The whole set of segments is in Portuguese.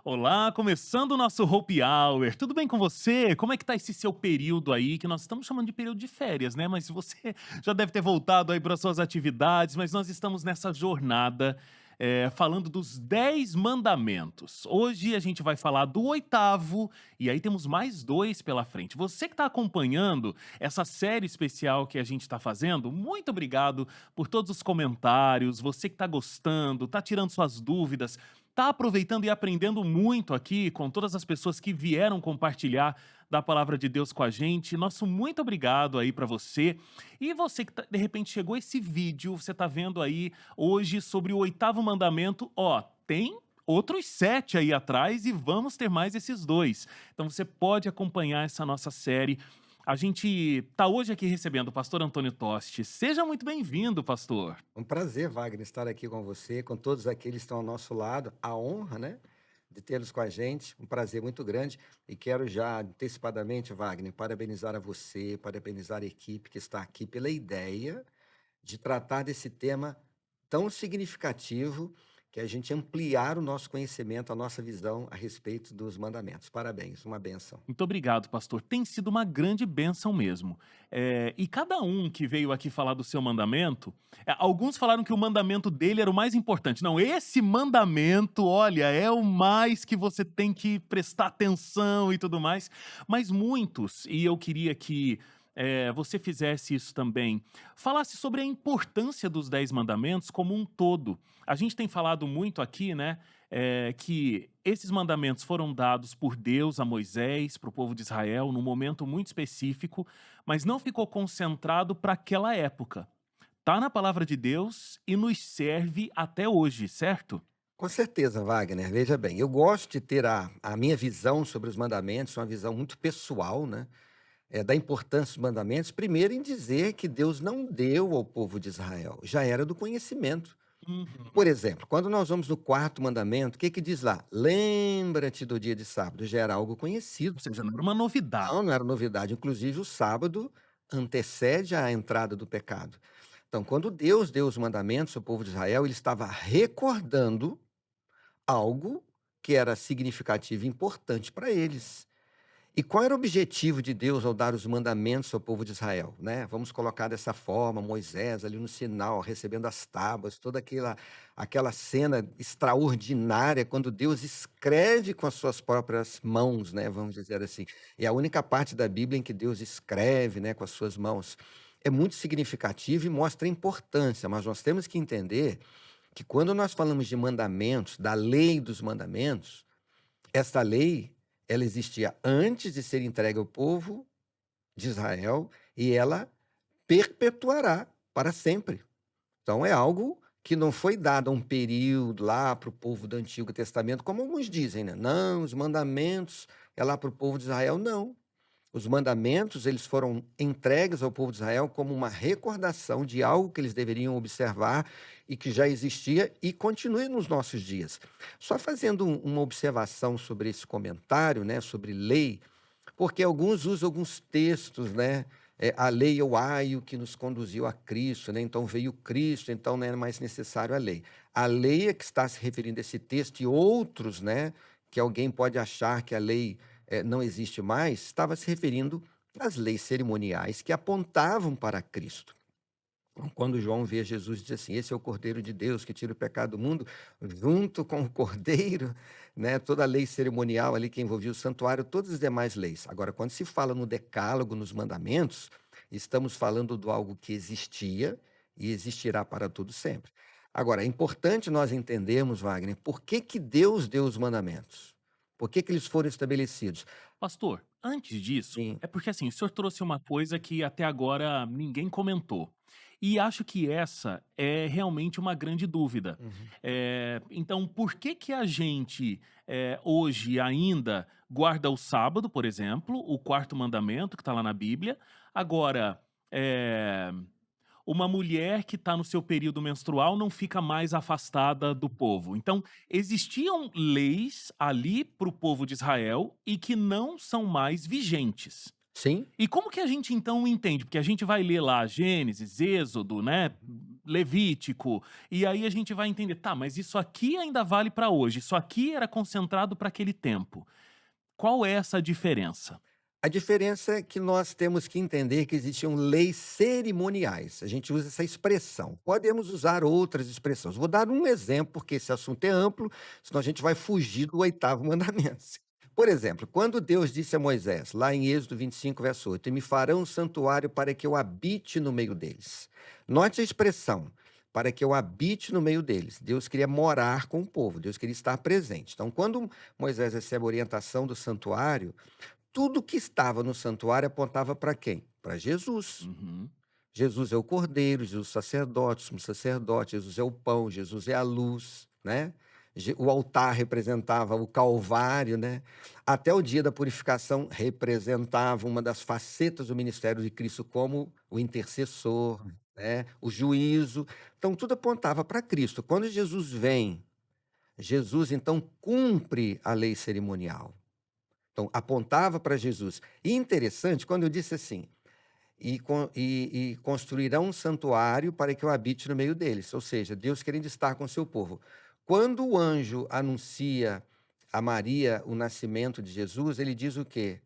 Olá, começando o nosso Hope Hour. Tudo bem com você? Como é que tá esse seu período aí, que nós estamos chamando de período de férias, né? Mas você já deve ter voltado aí para suas atividades, mas nós estamos nessa jornada falando dos 10 mandamentos. Hoje a gente vai falar do oitavo e aí temos mais dois pela frente. Você que está acompanhando essa série especial que a gente está fazendo, muito obrigado por todos os comentários. Você que está gostando, está tirando suas dúvidas, tá aproveitando e aprendendo muito aqui com todas as pessoas que vieram compartilhar da palavra de Deus com a gente. Nosso muito obrigado aí para você. E você que de repente chegou esse vídeo, você tá vendo aí hoje sobre o oitavo mandamento, ó, tem outros 7 aí atrás e vamos ter mais esses dois. Então você pode acompanhar essa nossa série. A gente tá hoje aqui recebendo o pastor Antônio Tosti. Seja muito bem-vindo, pastor. Um prazer, Wagner, estar aqui com você, com todos aqueles que estão ao nosso lado. A honra, né, de tê-los com a gente. Um prazer muito grande. E quero já antecipadamente, Wagner, parabenizar a você, parabenizar a equipe que está aqui pela ideia de tratar desse tema tão significativo, que é a gente ampliar o nosso conhecimento, a nossa visão a respeito dos mandamentos. Parabéns, uma bênção. Muito obrigado, pastor. Tem sido uma grande bênção mesmo. E cada um que veio aqui falar do seu mandamento, alguns falaram que o mandamento dele era o mais importante. Não, esse mandamento, olha, é o mais que você tem que prestar atenção e tudo mais. Mas muitos, e eu queria que você fizesse isso também, falasse sobre a importância dos 10 mandamentos como um todo. A gente tem falado muito aqui, né? Que esses mandamentos foram dados por Deus a Moisés, para o povo de Israel, num momento muito específico, mas não ficou concentrado para aquela época. Está na palavra de Deus e nos serve até hoje, certo? Com certeza, Wagner. Veja bem, eu gosto de ter a minha visão sobre os mandamentos, uma visão muito pessoal, né? Da importância dos mandamentos, primeiro em dizer que Deus não deu ao povo de Israel, já era do conhecimento. Uhum. Por exemplo, quando nós vamos no quarto mandamento, o que que diz lá? Lembra-te do dia de sábado, já era algo Ou conhecido. seja, não era uma novidade. Não, não era novidade. Inclusive, o sábado antecede a entrada do pecado. Então, quando Deus deu os mandamentos ao povo de Israel, ele estava recordando algo que era significativo e importante para eles. E qual era o objetivo de Deus ao dar os mandamentos ao povo de Israel, né? Vamos colocar dessa forma, Moisés ali no Sinai, recebendo as tábuas, toda aquela cena extraordinária quando Deus escreve com as suas próprias mãos, né, vamos dizer assim. É a única parte da Bíblia em que Deus escreve, né, com as suas mãos. É muito significativo e mostra a importância, mas nós temos que entender que quando nós falamos de mandamentos, da lei dos mandamentos, esta lei, ela existia antes de ser entregue ao povo de Israel e ela perpetuará para sempre. Então é algo que não foi dado a um período lá para o povo do Antigo Testamento, como alguns dizem, né? Não, os mandamentos é lá para o povo de Israel. Não. Os mandamentos, eles foram entregues ao povo de Israel como uma recordação de algo que eles deveriam observar e que já existia e continue nos nossos dias. Só fazendo uma observação sobre esse comentário, né, sobre lei, porque alguns usam alguns textos, né, a lei é o aio que nos conduziu a Cristo, né, então veio Cristo, então não é mais necessário a lei. A lei é que está se referindo a esse texto e outros, né, que alguém pode achar que a lei não existe mais, estava se referindo às leis cerimoniais que apontavam para Cristo. Então, quando João vê Jesus, diz assim: esse é o Cordeiro de Deus que tira o pecado do mundo, junto com o Cordeiro, né, toda a lei cerimonial ali que envolvia o santuário, todas as demais leis. Agora, quando se fala no decálogo, nos mandamentos, estamos falando de algo que existia e existirá para todo sempre. Agora, é importante nós entendermos, Wagner, por que que Deus deu os mandamentos? Por que que eles foram estabelecidos? Pastor, antes disso, Sim. é porque assim, o senhor trouxe uma coisa que até agora ninguém comentou. E acho que essa é realmente uma grande dúvida. Uhum. Então, por que que a gente hoje ainda guarda o sábado, por exemplo, o quarto mandamento que está lá na Bíblia? Agora, eh, uma mulher que está no seu período menstrual não fica mais afastada do povo. Então, existiam leis ali para o povo de Israel e que não são mais vigentes. Sim? E como que a gente então entende? Porque a gente vai ler lá Gênesis, Êxodo, né? Levítico. E aí a gente vai entender, tá, mas isso aqui ainda vale para hoje, isso aqui era concentrado para aquele tempo. Qual é essa diferença? A diferença é que nós temos que entender que existiam leis cerimoniais. A gente usa essa expressão. Podemos usar outras expressões. Vou dar um exemplo, porque esse assunto é amplo, senão a gente vai fugir do oitavo mandamento. Por exemplo, quando Deus disse a Moisés, lá em Êxodo 25, verso 8, "E me farão um santuário para que eu habite no meio deles." Note a expressão, para que eu habite no meio deles. Deus queria morar com o povo, Deus queria estar presente. Então, quando Moisés recebe a orientação do santuário, tudo que estava no santuário apontava para quem? Para Jesus. Uhum. Jesus é o cordeiro, Jesus é o sacerdote, o sumo sacerdote, Jesus é o pão, Jesus é a luz, né? O altar representava o Calvário, né? Até o dia da purificação representava uma das facetas do ministério de Cristo, como o intercessor, né? O juízo. Então, tudo apontava para Cristo. Quando Jesus vem, Jesus então cumpre a lei cerimonial. Então, apontava para Jesus. E interessante, quando eu disse assim, e construirão um santuário para que eu habite no meio deles, ou seja, Deus querendo estar com o seu povo. Quando o anjo anuncia a Maria o nascimento de Jesus, ele diz o quê?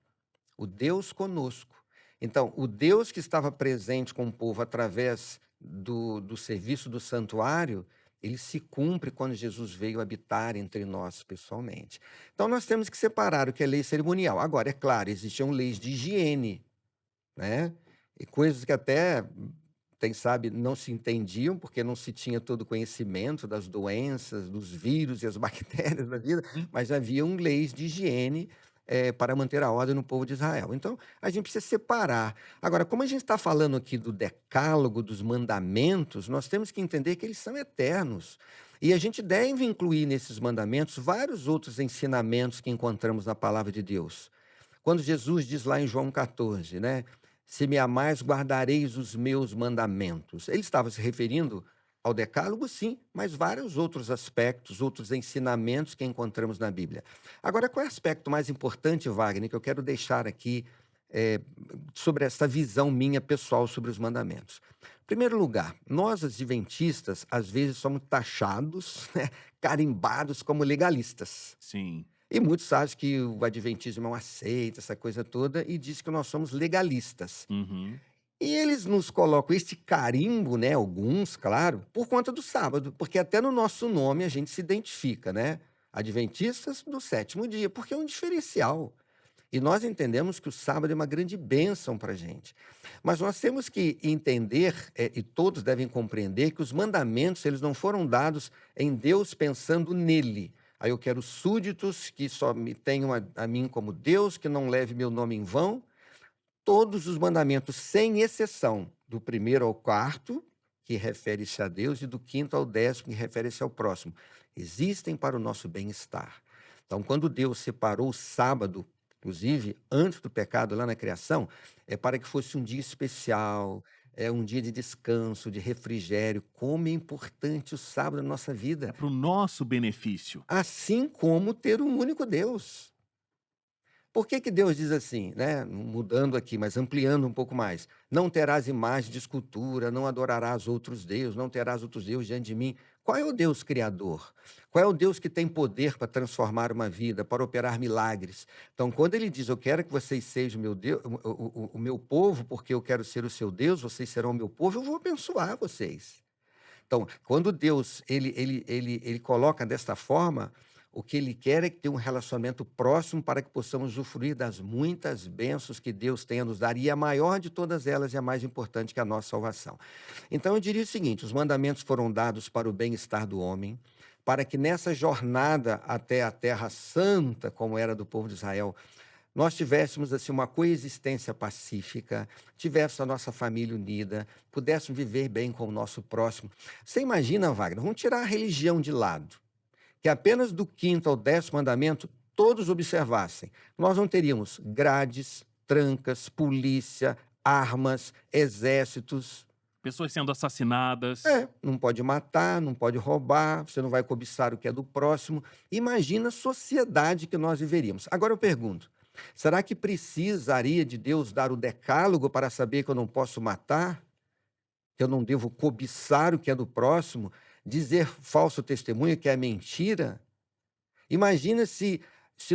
O Deus conosco. Então, o Deus que estava presente com o povo através do serviço do santuário, ele se cumpre quando Jesus veio habitar entre nós pessoalmente. Então, nós temos que separar o que é lei cerimonial. Agora, é claro, existiam leis de higiene, né? E coisas que até, quem sabe, não se entendiam, porque não se tinha todo o conhecimento das doenças, dos vírus e as bactérias da vida, Hum. mas haviam leis de higiene, para manter a ordem no povo de Israel. Então, a gente precisa separar. Agora, como a gente está falando aqui do decálogo, dos mandamentos, nós temos que entender que eles são eternos. E a gente deve incluir nesses mandamentos vários outros ensinamentos que encontramos na palavra de Deus. Quando Jesus diz lá em João 14, né? "Se me amais, guardareis os meus mandamentos." Ele estava se referindo ao decálogo, sim, mas vários outros aspectos, outros ensinamentos que encontramos na Bíblia. Agora, qual é o aspecto mais importante, Wagner, que eu quero deixar aqui, eh, sobre essa visão minha pessoal sobre os mandamentos? Em primeiro lugar, nós adventistas, às vezes, somos taxados, né, carimbados como legalistas. Sim. E muitos acham que o adventismo é uma seita, essa coisa toda, e diz que nós somos legalistas. Uhum. E eles nos colocam este carimbo, né, alguns, claro, por conta do sábado, porque até no nosso nome a gente se identifica, né? Adventistas do sétimo dia, porque é um diferencial. E nós entendemos que o sábado é uma grande bênção para a gente. Mas nós temos que entender, e todos devem compreender, que os mandamentos eles não foram dados em Deus pensando nele. Aí eu quero súditos que só me tenham a mim como Deus, que não leve meu nome em vão. Todos os mandamentos, sem exceção, do primeiro ao quarto, que refere-se a Deus, e do quinto ao décimo, que refere-se ao próximo, existem para o nosso bem-estar. Então, quando Deus separou o sábado, inclusive antes do pecado lá na criação, é para que fosse um dia especial, é um dia de descanso, de refrigério. Como é importante o sábado na nossa É vida, para o nosso benefício. assim como ter um único Deus. Por que que Deus diz assim, né, mudando aqui, mas ampliando um pouco mais: "Não terás imagem de escultura, não adorarás outros deuses, não terás outros deuses diante de mim." Qual é o Deus criador? Qual é o Deus que tem poder para transformar uma vida, para operar milagres? Então, quando ele diz: "Eu quero que vocês sejam meu Deus, o meu povo, porque eu quero ser o seu Deus, vocês serão o meu povo", eu vou abençoar vocês. Então, quando Deus ele coloca desta forma, o que ele quer é que tenha um relacionamento próximo para que possamos usufruir das muitas bênçãos que Deus tem a nos dar, e a maior de todas elas e a mais importante, que é a nossa salvação. Então eu diria o seguinte: os mandamentos foram dados para o bem-estar do homem, para que nessa jornada até a terra santa, como era do povo de Israel, nós tivéssemos assim uma coexistência pacífica, tivéssemos a nossa família unida, pudéssemos viver bem com o nosso próximo. Você imagina, Wagner, vamos tirar a religião de lado, que apenas do quinto ao décimo mandamento todos observassem. Nós não teríamos grades, trancas, polícia, armas, exércitos. Pessoas sendo assassinadas. É, não pode matar, não pode roubar, você não vai cobiçar o que é do próximo. Imagina a sociedade que nós viveríamos. Agora eu pergunto: será que precisaria de Deus dar o decálogo para saber que eu não posso matar? que eu não devo cobiçar o que é do próximo, dizer falso testemunho, que é mentira. Imagina se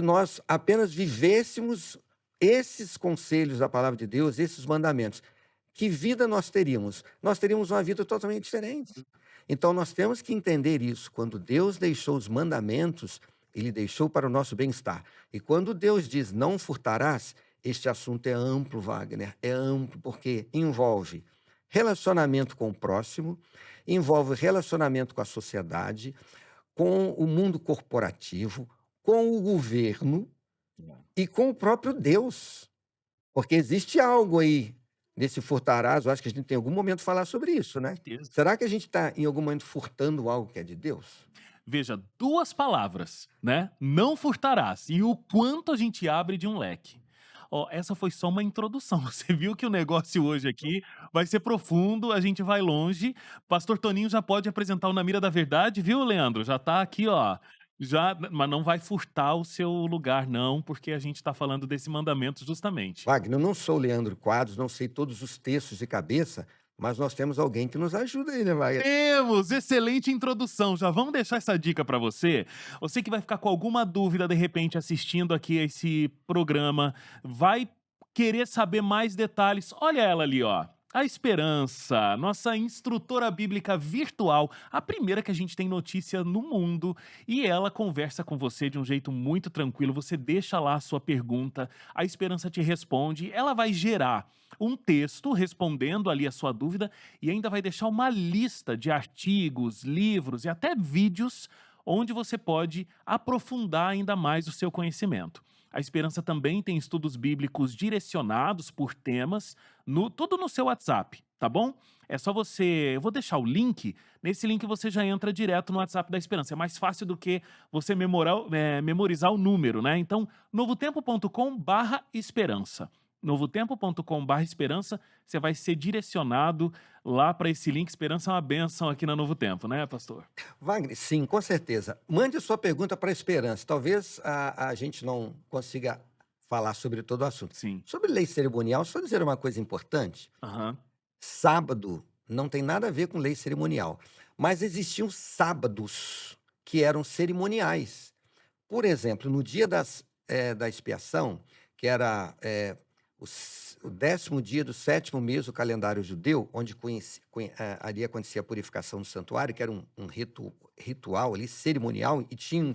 nós apenas vivêssemos esses conselhos da palavra de Deus, esses mandamentos. Que vida nós teríamos? Nós teríamos uma vida totalmente diferente. Então nós temos que entender isso. Quando Deus deixou os mandamentos, ele deixou para o nosso bem-estar. E quando Deus diz não furtarás, este assunto é amplo, Wagner. É amplo porque envolve relacionamento com o próximo, envolve relacionamento com a sociedade, com o mundo corporativo, com o governo e com o próprio Deus. Porque existe algo aí nesse furtarás, eu acho que a gente tem em algum momento falar sobre isso, né? Certeza. Será que a gente está em algum momento furtando algo que é de Deus? Veja, 2 palavras, né, não furtarás, e o quanto a gente abre de um leque. Ó, essa foi só uma introdução, você viu que o negócio hoje aqui vai ser profundo, a gente vai longe. Pastor Toninho já pode apresentar o Na Mira da Verdade, viu, Leandro? Já tá aqui, ó, já, mas não vai furtar o seu lugar não, porque a gente tá falando desse mandamento justamente. Wagner, eu não sou Leandro Quadros, não sei todos os textos de cabeça, mas nós temos alguém que nos ajuda aí, né, Wagner? Temos! Excelente introdução. Já vamos deixar essa dica para você. Você que vai ficar com alguma dúvida de repente assistindo aqui esse programa, vai querer saber mais detalhes. Olha ela ali, ó. A Esperança, nossa instrutora bíblica virtual, a primeira que a gente tem notícia no mundo, e ela conversa com você de um jeito muito tranquilo. Você deixa lá a sua pergunta, a Esperança te responde, ela vai gerar um texto respondendo ali a sua dúvida e ainda vai deixar uma lista de artigos, livros e até vídeos onde você pode aprofundar ainda mais o seu conhecimento. A Esperança também tem estudos bíblicos direcionados por temas, tudo no seu WhatsApp, tá bom? É só você. Eu vou deixar o link. Nesse link você já entra direto no WhatsApp da Esperança. É mais fácil do que você memorizar o número, né? Então, novotempo.com/esperança. Novotempo.com/esperança, você vai ser direcionado lá para esse link. Esperança é uma bênção aqui na Novo Tempo, né, pastor? Wagner, sim, com certeza. Mande a sua pergunta para a Esperança. Talvez a gente não consiga falar sobre todo o assunto. Sim. Sobre lei cerimonial, só dizer uma coisa importante. Aham. Sábado não tem nada a ver com lei cerimonial, mas existiam sábados que eram cerimoniais. Por exemplo, no dia da expiação, que era o 10º dia do 7º mês do calendário judeu, onde ali acontecia a purificação do santuário, que era um ritual ali, cerimonial, e tinha um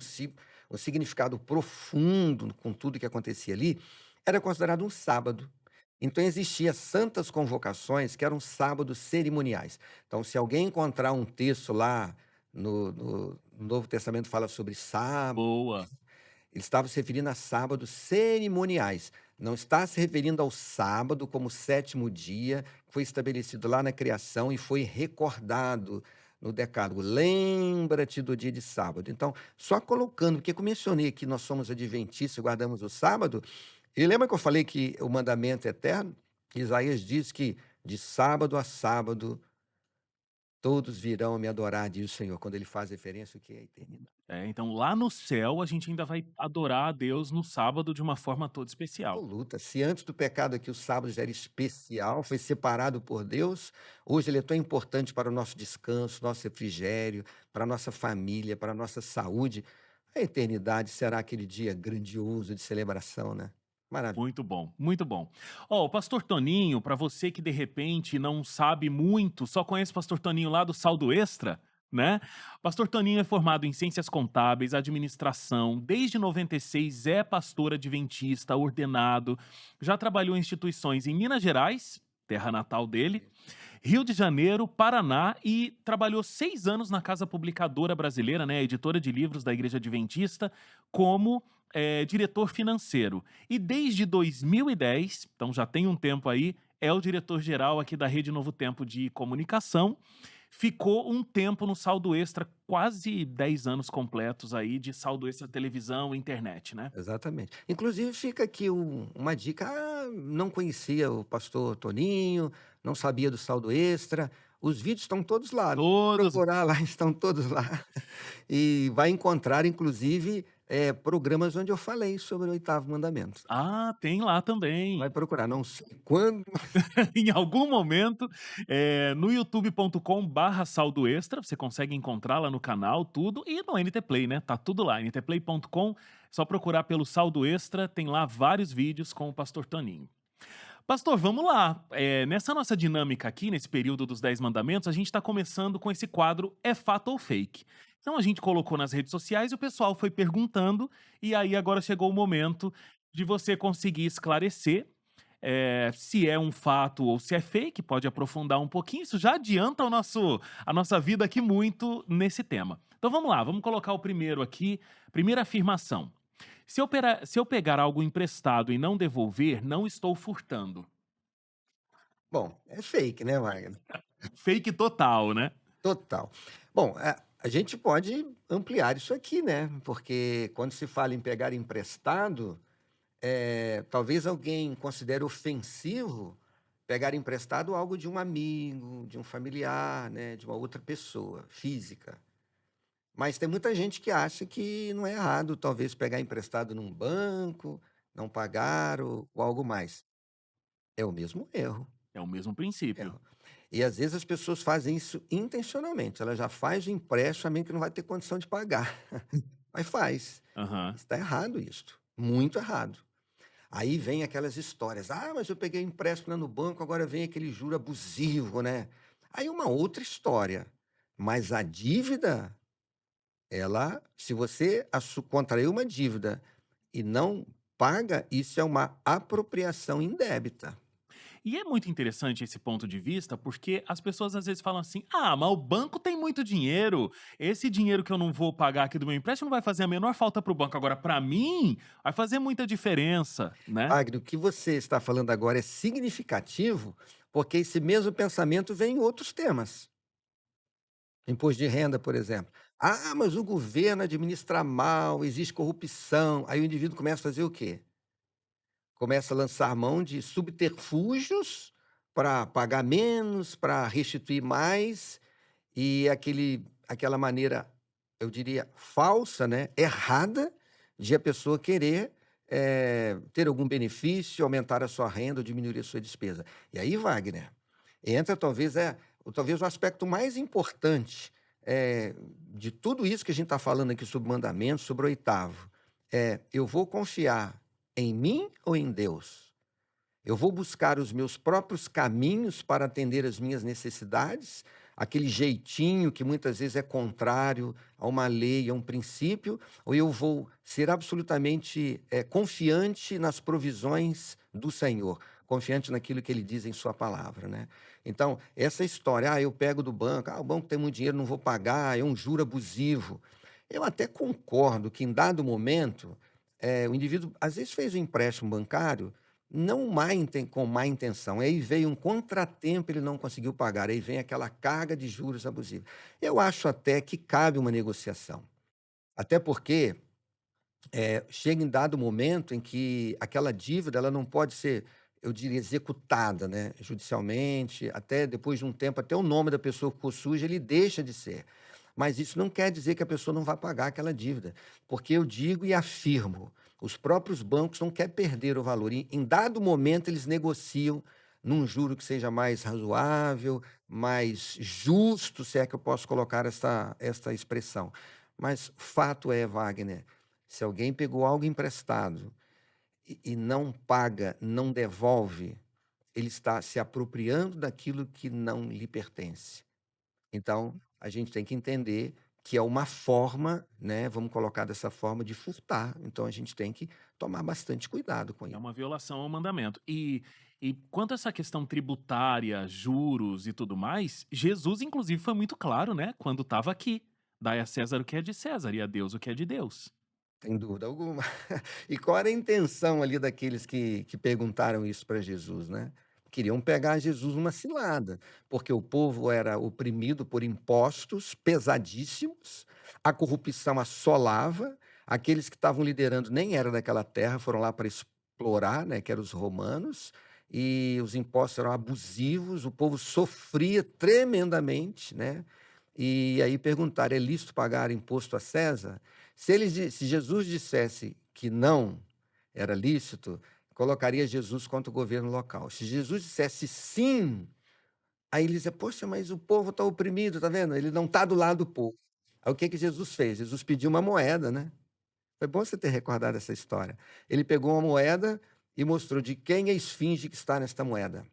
significado profundo com tudo que acontecia ali, era considerado um sábado. Então, existiam santas convocações que eram sábados cerimoniais. Então, se alguém encontrar um texto lá no Novo Testamento fala sobre sábado, Boa. ele estava se referindo a sábados cerimoniais. Não está se referindo ao sábado como 7º dia, que foi estabelecido lá na criação e foi recordado no Decálogo. Lembra-te do dia de sábado. Então, só colocando, porque eu mencionei que nós somos adventistas e guardamos o sábado, e lembra que eu falei que o mandamento é eterno? Isaías diz que de sábado a sábado todos virão me adorar, diz o Senhor, quando ele faz referência ao que é a eternidade. Então lá no céu a gente ainda vai adorar a Deus no sábado de uma forma toda especial. Absoluta. Se antes do pecado aqui o sábado já era especial, foi separado por Deus, hoje ele é tão importante para o nosso descanso, nosso refrigério, para a nossa família, para a nossa saúde. A eternidade será aquele dia grandioso de celebração, né? Maravilha. Muito bom, muito bom. Ó, o pastor Toninho, para você que de repente não sabe muito, só conhece o pastor Toninho lá do Saldo Extra, né? Pastor Toninho é formado em Ciências Contábeis, Administração, desde 96 é pastor adventista, ordenado, já trabalhou em instituições em Minas Gerais, terra natal dele, Rio de Janeiro, Paraná e trabalhou 6 anos na Casa Publicadora Brasileira, né, editora de livros da Igreja Adventista, como diretor financeiro. E desde 2010, então já tem um tempo aí, é o diretor-geral aqui da Rede Novo Tempo de Comunicação. Ficou um tempo no Saldo Extra, quase 10 anos completos aí de Saldo Extra televisão e internet, né? Exatamente. Inclusive, fica aqui uma dica. Não conhecia o pastor Toninho, não sabia do saldo extra. Os vídeos estão todos lá. Todos. Procurar lá, estão todos lá. E vai encontrar, inclusive, programas onde eu falei sobre o oitavo mandamento. Ah, tem lá Vai também. procurar, não sei quando. Em algum momento, no youtube.com/saldo extra, você consegue encontrar lá no canal tudo e no NT Play, né, tá tudo lá, ntplay.com, só procurar pelo Saldo Extra, tem lá vários vídeos com o pastor Toninho. Pastor, vamos lá, nessa nossa dinâmica aqui, nesse período dos 10 mandamentos, a gente está começando com esse quadro É Fato ou Fake? Então a gente colocou nas redes sociais e o pessoal foi perguntando, e aí agora chegou o momento de você conseguir esclarecer se é um fato ou se é fake, pode aprofundar um pouquinho, isso já adianta a nossa vida aqui muito nesse tema. Então vamos lá, vamos colocar o primeiro aqui, primeira afirmação. Se eu pegar algo emprestado e não devolver, não estou furtando. Bom, é fake, né, Wagner? Fake total, né? Total. Bom, a gente pode ampliar isso aqui, né? Porque quando se fala em pegar emprestado, talvez alguém considere ofensivo pegar emprestado algo de um amigo, de um familiar, né, de uma outra pessoa física. Mas tem muita gente que acha que não é errado, talvez, pegar emprestado num banco, não pagar ou algo mais. É o mesmo erro. É o mesmo princípio. Erro. E às vezes as pessoas fazem isso intencionalmente. Ela já faz o empréstimo sabendo que não vai ter condição de pagar. Mas faz. Aham. Está errado isso. Muito errado. Aí vem aquelas histórias. Ah, mas eu peguei empréstimo lá no banco, agora vem aquele juro abusivo, né? Aí uma outra história. Mas a dívida, ela, se você contraiu uma dívida e não paga, isso é uma apropriação indébita. E é muito interessante esse ponto de vista, porque as pessoas às vezes falam assim: ah, mas o banco tem muito dinheiro. Esse dinheiro que eu não vou pagar aqui do meu empréstimo não vai fazer a menor falta para o banco. Agora, para mim, vai fazer muita diferença, né? Agno, o que você está falando agora é significativo, porque esse mesmo pensamento vem em outros temas. Imposto de renda, por exemplo. Ah, mas o governo administra mal, existe corrupção. Aí o indivíduo começa a fazer o quê? Começa a lançar mão de subterfúgios para pagar menos, para restituir mais, e aquela maneira, eu diria, falsa, né, errada, de a pessoa querer ter algum benefício, aumentar a sua renda ou diminuir a sua despesa. E aí, Wagner, entra talvez o aspecto mais importante de tudo isso que a gente está falando aqui sobre mandamentos, sobre o oitavo. Eu vou confiar em mim ou em Deus? Eu vou buscar os meus próprios caminhos para atender as minhas necessidades, aquele jeitinho que muitas vezes é contrário a uma lei, a um princípio, ou eu vou ser absolutamente confiante nas provisões do Senhor, confiante naquilo que Ele diz em Sua palavra, né? Então, essa história, eu pego do banco, o banco tem muito dinheiro, não vou pagar, é um juro abusivo. Eu até concordo que em dado momento, o indivíduo às vezes fez um empréstimo bancário não com má intenção. Aí veio um contratempo, ele não conseguiu pagar. Aí vem aquela carga de juros abusiva. Eu acho até que cabe uma negociação. Até porque chega em dado momento em que aquela dívida ela não pode ser, eu diria, executada, né, judicialmente. Até depois de um tempo, até o nome da pessoa que ficou suja, ele deixa de ser. Mas isso não quer dizer que a pessoa não vai pagar aquela dívida. Porque eu digo e afirmo, os próprios bancos não querem perder o valor. Em dado momento, eles negociam num juro que seja mais razoável, mais justo, se é que eu posso colocar esta expressão. Mas fato é, Wagner, se alguém pegou algo emprestado e não paga, não devolve, ele está se apropriando daquilo que não lhe pertence. Então, a gente tem que entender que é uma forma, né, vamos colocar dessa forma, de furtar. Então, a gente tem que tomar bastante cuidado com É isso. uma violação ao mandamento. E quanto a essa questão tributária, juros e tudo mais, Jesus, inclusive, foi muito claro, né? Quando estava aqui. Dai a César o que é de César e a Deus o que é de Deus. Sem dúvida alguma. E qual era a intenção ali daqueles que perguntaram isso para Jesus, né? Queriam pegar Jesus numa cilada, porque o povo era oprimido por impostos pesadíssimos, a corrupção assolava, aqueles que estavam liderando nem eram daquela terra, foram lá para explorar, né, que eram os romanos, e os impostos eram abusivos, o povo sofria tremendamente, né? e aí perguntaram: "É lícito pagar imposto a César?" Se Jesus dissesse que não era lícito, colocaria Jesus contra o governo local. Se Jesus dissesse sim, aí ele dizia: "Poxa, mas o povo está oprimido, tá vendo? Ele não está do lado do povo." Aí o que que Jesus fez? Jesus pediu uma moeda, né. Foi bom você ter recordado essa história. Ele pegou uma moeda e mostrou: "De quem é a esfinge que está nesta moeda?"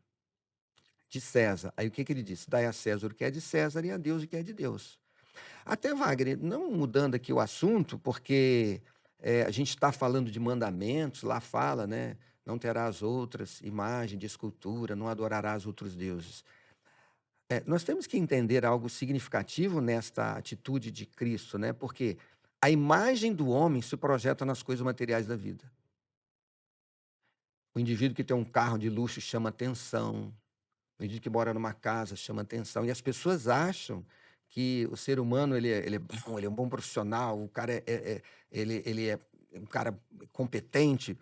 "De César." Aí o que que ele disse? "Dai a César o que é de César e a Deus o que é de Deus." Até Wagner, não mudando aqui o assunto, porque, a gente está falando de mandamentos, lá fala, né: "Não terás outras imagem de escultura, não adorarás outros deuses." Nós temos que entender algo significativo nesta atitude de Cristo, né, porque a imagem do homem se projeta nas coisas materiais da vida. O indivíduo que tem um carro de luxo chama atenção, o indivíduo que mora numa casa chama atenção, e as pessoas acham que o ser humano ele é bom, ele é um bom profissional, o cara ele é um cara competente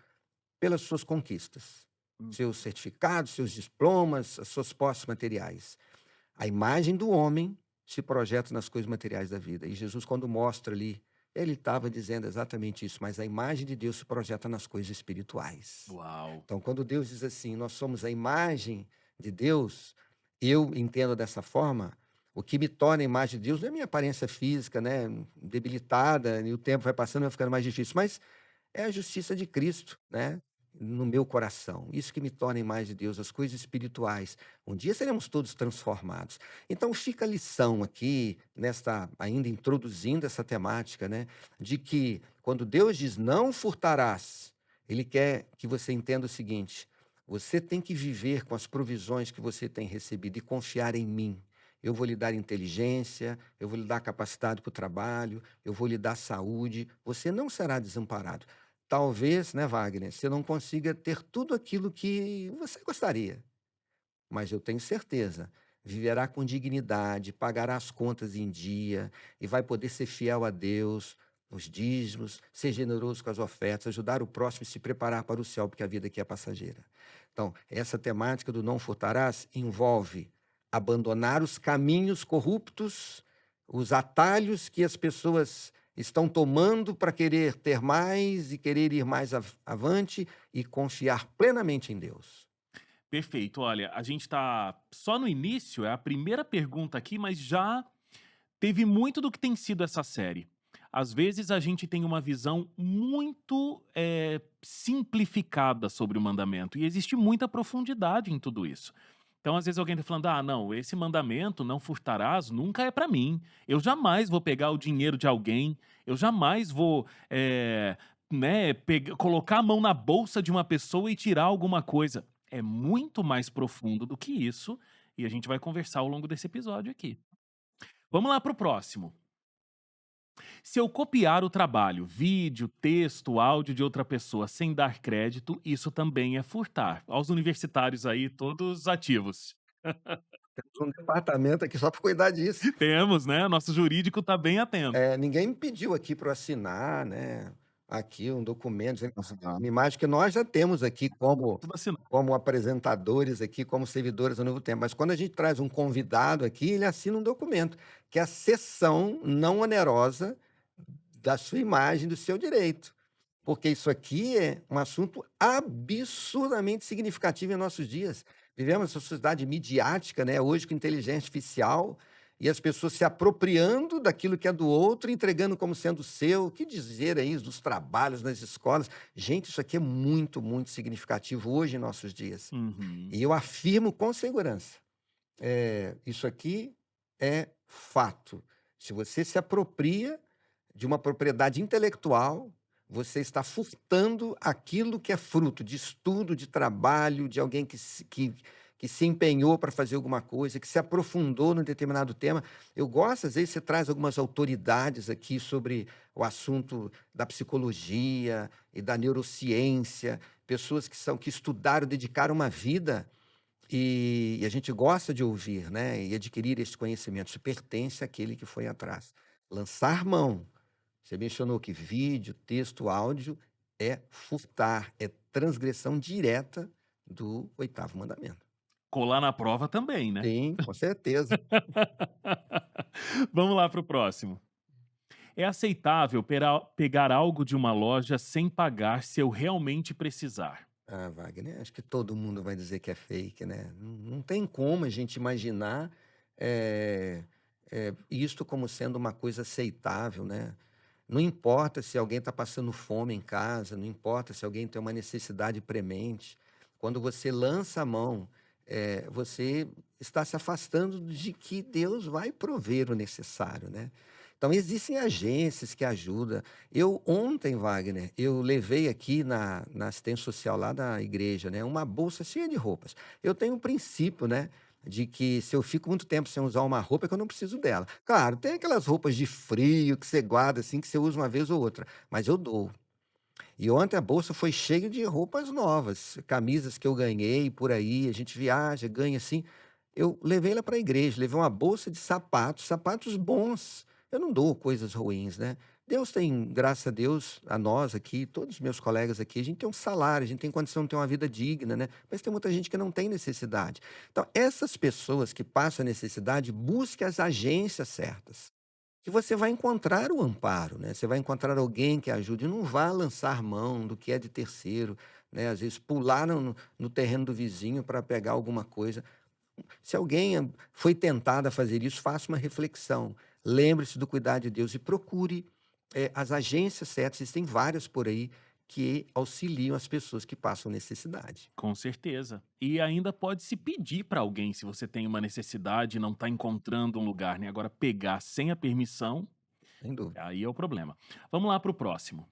pelas suas conquistas, Hum. seus certificados, seus diplomas, as suas posses materiais. A imagem do homem se projeta nas coisas materiais da vida. E Jesus, quando mostra ali, ele estava dizendo exatamente isso, mas a imagem de Deus se projeta nas coisas espirituais. Uau! Então, quando Deus diz assim, nós somos a imagem de Deus, eu entendo dessa forma, o que me torna a imagem de Deus não é a minha aparência física, né, debilitada, e o tempo vai passando, vai ficando mais difícil, mas é a justiça de Cristo, né, no meu coração. Isso que me torna a imagem de Deus, as coisas espirituais. Um dia seremos todos transformados. Então fica a lição aqui, nesta ainda introduzindo essa temática, né, de que quando Deus diz: "Não furtarás", ele quer que você entenda o seguinte: você tem que viver com as provisões que você tem recebido e confiar em mim. Eu vou lhe dar inteligência, eu vou lhe dar capacidade para o trabalho, eu vou lhe dar saúde, você não será desamparado. Talvez, né, Wagner, você não consiga ter tudo aquilo que você gostaria, mas eu tenho certeza, viverá com dignidade, pagará as contas em dia e vai poder ser fiel a Deus, os dízimos, ser generoso com as ofertas, ajudar o próximo e se preparar para o céu, porque a vida aqui é passageira. Então, essa temática do não furtarás envolve abandonar os caminhos corruptos, os atalhos que as pessoas estão tomando para querer ter mais e querer ir mais avante e confiar plenamente em Deus. Perfeito. Olha, a gente tá só no início, é a primeira pergunta aqui, mas já teve muito do que tem sido essa série. Às vezes a gente tem uma visão muito simplificada sobre o mandamento e existe muita profundidade em tudo isso. Então, às vezes alguém tá falando: "Ah, não, esse mandamento, não furtarás, nunca é para mim. Eu jamais vou pegar o dinheiro de alguém, eu jamais vou, né, colocar a mão na bolsa de uma pessoa e tirar alguma coisa." É muito mais profundo do que isso e a gente vai conversar ao longo desse episódio aqui. Vamos lá para o próximo. Se eu copiar o trabalho, vídeo, texto, áudio de outra pessoa sem dar crédito, isso também é furtar. Aos universitários aí, todos ativos. Temos um departamento aqui só para cuidar disso. Temos, né? Nosso jurídico tá bem atento. Ninguém me pediu aqui para eu assinar, né, aqui um documento dizendo Aham. uma imagem que nós já temos aqui Tudo assinado. como apresentadores aqui, como servidores do Novo Tempo, mas quando a gente traz um convidado aqui, ele assina um documento, que é a cessão não onerosa da sua imagem, do seu direito. Porque isso aqui é um assunto absurdamente significativo em nossos dias. Vivemos uma sociedade midiática, né, hoje com inteligência artificial, e as pessoas se apropriando daquilo que é do outro, entregando como sendo seu. O que dizer aí dos trabalhos nas escolas? Gente, isso aqui é muito, muito significativo hoje em nossos dias. Uhum. E eu afirmo com segurança, isso aqui é fato. Se você se apropria de uma propriedade intelectual, você está furtando aquilo que é fruto de estudo, de trabalho, de alguém que se empenhou para fazer alguma coisa, que se aprofundou num determinado tema. Eu gosto, às vezes, você traz algumas autoridades aqui sobre o assunto da psicologia e da neurociência, pessoas que estudaram, dedicaram uma vida e a gente gosta de ouvir, né, e adquirir esse conhecimento. Isso pertence àquele que foi atrás. Lançar mão, você mencionou que vídeo, texto, áudio é furtar, é transgressão direta do oitavo mandamento. Colar na prova também, né? Sim, com certeza. Vamos lá para o próximo. É aceitável pegar algo de uma loja sem pagar se eu realmente precisar? Ah, Wagner, acho que todo mundo vai dizer que é fake, né? Não tem como a gente imaginar eh, isto como sendo uma coisa aceitável, né? Não importa se alguém está passando fome em casa, não importa se alguém tem uma necessidade premente. Quando você lança a mão, você está se afastando de que Deus vai prover o necessário, né? Então, existem agências que ajudam. Eu ontem, Wagner, eu levei aqui na assistência social lá da igreja, né, uma bolsa cheia de roupas. Eu tenho um princípio, né, de que se eu fico muito tempo sem usar uma roupa, é que eu não preciso dela. Claro, tem aquelas roupas de frio que você guarda assim, que você usa uma vez ou outra, mas eu dou. E ontem a bolsa foi cheia de roupas novas, camisas que eu ganhei por aí, a gente viaja, ganha assim. Eu levei ela para a igreja, levei uma bolsa de sapatos, sapatos bons. Eu não dou coisas ruins, né? Deus tem, graças a Deus, a nós aqui, todos os meus colegas aqui, a gente tem um salário, a gente tem condição de ter uma vida digna, né? Mas tem muita gente que não tem necessidade. Então, essas pessoas que passam a necessidade, busquem as agências certas que você vai encontrar o amparo, né, você vai encontrar alguém que ajude, não vá lançar mão do que é de terceiro, né, às vezes pular no terreno do vizinho para pegar alguma coisa. Se alguém foi tentado a fazer isso, faça uma reflexão, lembre-se do cuidado de Deus e procure, as agências certas, existem várias por aí, que auxiliam as pessoas que passam necessidade, Com certeza. E ainda pode se pedir para alguém se você tem uma necessidade e não está encontrando um lugar, né? Agora, pegar sem a permissão, sem dúvida. aí é o problema. Vamos lá para o próximo.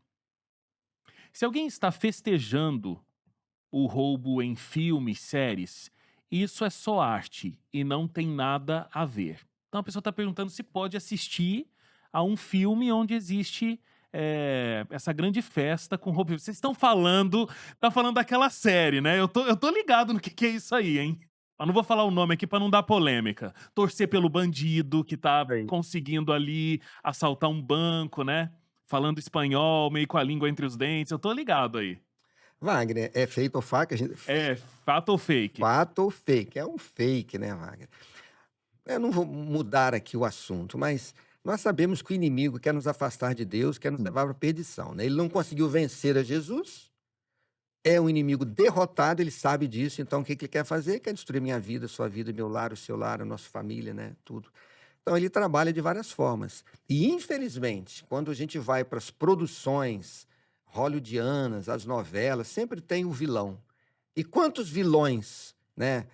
Se alguém está festejando o roubo em filmes, séries, isso é só arte e não tem nada a ver. Então a pessoa está perguntando se pode assistir a um filme onde existe essa grande festa com roubo. Vocês estão falando, tá falando daquela série, né? Eu tô ligado no que é isso aí, hein? Eu não vou falar o nome aqui para não dar polêmica. Torcer pelo bandido que tá Aí. conseguindo ali assaltar um banco, né? Falando espanhol, meio com a língua entre os dentes. Eu tô ligado aí. Wagner, é feito ou faca, a gente É fato ou fake? fato ou fake? É um fake, né, Wagner? Eu não vou mudar aqui o assunto, mas nós sabemos que o inimigo quer nos afastar de Deus, quer nos levar para a perdição, né? Ele não conseguiu vencer a Jesus, é um inimigo derrotado, ele sabe disso, então o que que ele quer fazer? Quer destruir minha vida, sua vida, meu lar, o seu lar, a nossa família, né? Tudo. Então ele trabalha de várias formas. E infelizmente, quando a gente vai para as produções hollywoodianas, as novelas, sempre tem o vilão. E quantos vilões, né,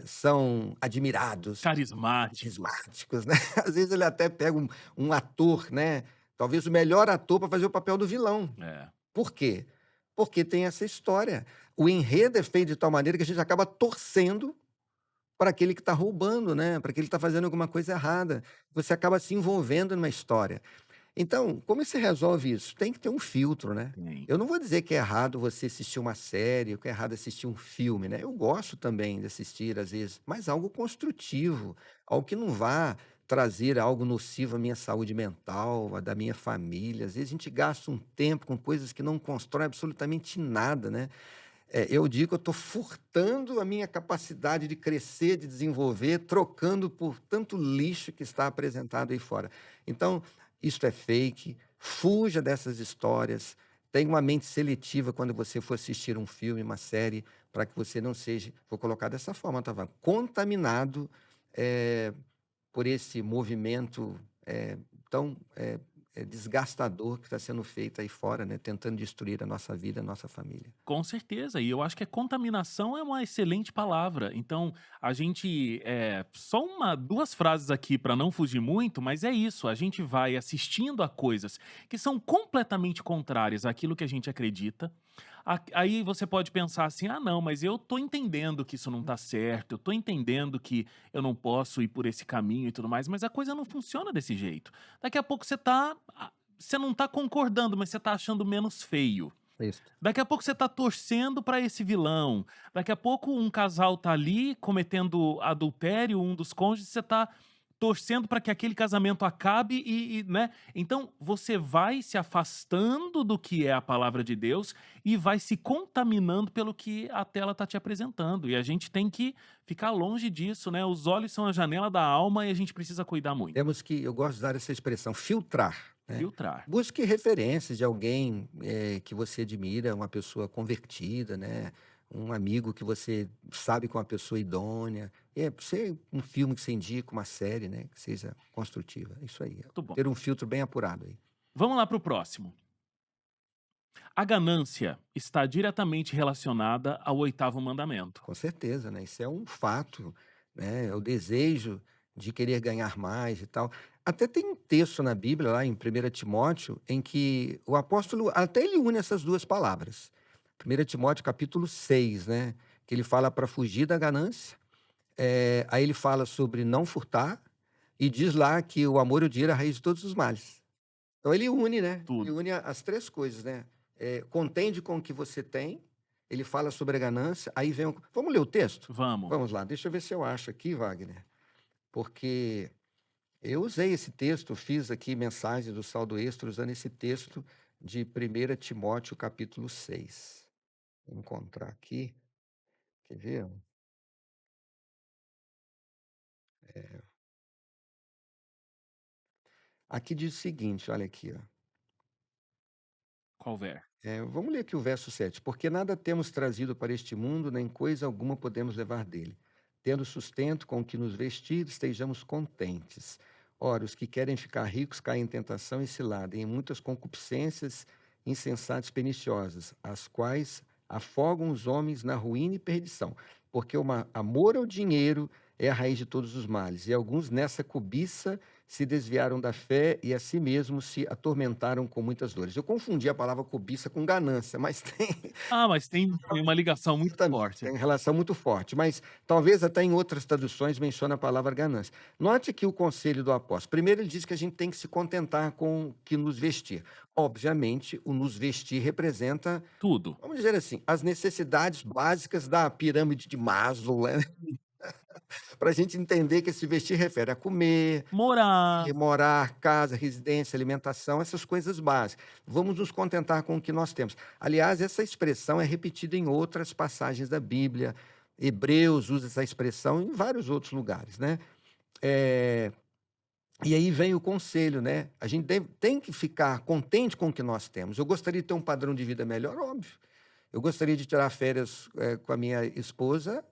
são admirados, Carismáticos. carismáticos, né? Às vezes ele até pega um ator, né, talvez o melhor ator para fazer o papel do vilão. É, Por quê? Porque tem essa história. O enredo é feito de tal maneira que a gente acaba torcendo para aquele que está roubando, né, para aquele que está fazendo alguma coisa errada. Você acaba se envolvendo numa história. Então, como se resolve isso? Tem que ter um filtro, né. tem. Eu não vou dizer que é errado você assistir uma série, ou que é errado assistir um filme, né. Eu gosto também de assistir, às vezes, mas algo construtivo, algo que não vá trazer algo nocivo à minha saúde mental, à da minha família. Às vezes a gente gasta um tempo com coisas que não constroem absolutamente nada, né. Eu digo que eu estou furtando a minha capacidade de crescer, de desenvolver, trocando por tanto lixo que está apresentado aí fora. Então, isto é fake, fuja dessas histórias, tenha uma mente seletiva quando você for assistir um filme, uma série, para que você não seja, vou colocar dessa forma, tá, contaminado eh, por esse movimento tão desgastador que está sendo feito aí fora, né, tentando destruir a nossa vida, a nossa família. Com certeza, e eu acho que a contaminação é uma excelente palavra. Então, a gente, só 2 frases aqui para não fugir muito, mas é isso, a gente vai assistindo a coisas que são completamente contrárias àquilo que a gente acredita. Aí você pode pensar assim: "Ah não, mas eu tô entendendo que isso não tá certo, eu tô entendendo que eu não posso ir por esse caminho e tudo mais", mas a coisa não funciona desse jeito. Daqui a pouco você não tá concordando, mas você tá achando menos feio. Isso. Daqui a pouco você tá torcendo pra esse vilão. Daqui a pouco um casal tá ali cometendo adultério, um dos cônjuges, você tá torcendo para que aquele casamento acabe né? Então você vai se afastando do que é a palavra de Deus e vai se contaminando pelo que a tela está te apresentando. E a gente tem que ficar longe disso, né? Os olhos são a janela da alma e a gente precisa cuidar muito. Temos que, eu gosto de usar essa expressão, filtrar, né? Filtrar. Busque referências de alguém que você admira, uma pessoa convertida, né? Um amigo que você sabe que é uma pessoa idônea. Ser um filme que você indica, uma série, né? Que seja construtiva. É isso aí. Muito bom. Ter um filtro bem apurado aí. Vamos lá para o próximo. A ganância está diretamente relacionada ao oitavo mandamento. Com certeza, né? Isso é um fato, né? É o desejo de querer ganhar mais e tal. Até tem um texto na Bíblia, lá em 1 Timóteo, em que o apóstolo até ele une essas duas palavras. 1 Timóteo capítulo 6, né? Que ele fala para fugir da ganância. Aí ele fala sobre não furtar e diz lá que o amor e o dinheiro é a raiz de todos os males. Então ele une, né? Ele Tudo. une as três coisas, né? Contende com o que você tem, ele fala sobre a ganância, aí vem. Vamos ler o texto? Vamos. Vamos lá, deixa eu ver se eu acho aqui, Wagner, porque eu usei esse texto, fiz aqui mensagem do Saldo Extra usando esse texto de 1 Timóteo, capítulo 6. Vou encontrar aqui, quer ver? Aqui diz o seguinte, olha aqui, ó. Qual ver? Vamos ler aqui o verso 7. Porque nada temos trazido para este mundo, nem coisa alguma podemos levar dele. Tendo sustento com o que nos vestir, estejamos contentes. Ora, os que querem ficar ricos caem em tentação e cilada, em muitas concupiscências insensatas e perniciosas, as quais afogam os homens na ruína e perdição. Porque o amor ao dinheiro é a raiz de todos os males. E alguns nessa cobiça se desviaram da fé e a si mesmos se atormentaram com muitas dores. Eu confundi a palavra cobiça com ganância, mas tem Ah, mas tem uma ligação muito também, forte. tem relação muito forte, mas talvez até em outras traduções menciona a palavra ganância. Note aqui o conselho do apóstolo. Primeiro ele diz que a gente tem que se contentar com o que nos vestir. Obviamente, o nos vestir representa, Tudo. vamos dizer assim, as necessidades básicas da pirâmide de Maslow, né? Para a gente entender que esse vestir refere a comer, Morar. morar, casa, residência, alimentação, essas coisas básicas. Vamos nos contentar com o que nós temos. Aliás, essa expressão é repetida em outras passagens da Bíblia. Hebreus usa essa expressão em vários outros lugares, né? E aí vem o conselho, né? A gente tem que ficar contente com o que nós temos. Eu gostaria de ter um padrão de vida melhor, óbvio. Eu gostaria de tirar férias com a minha esposa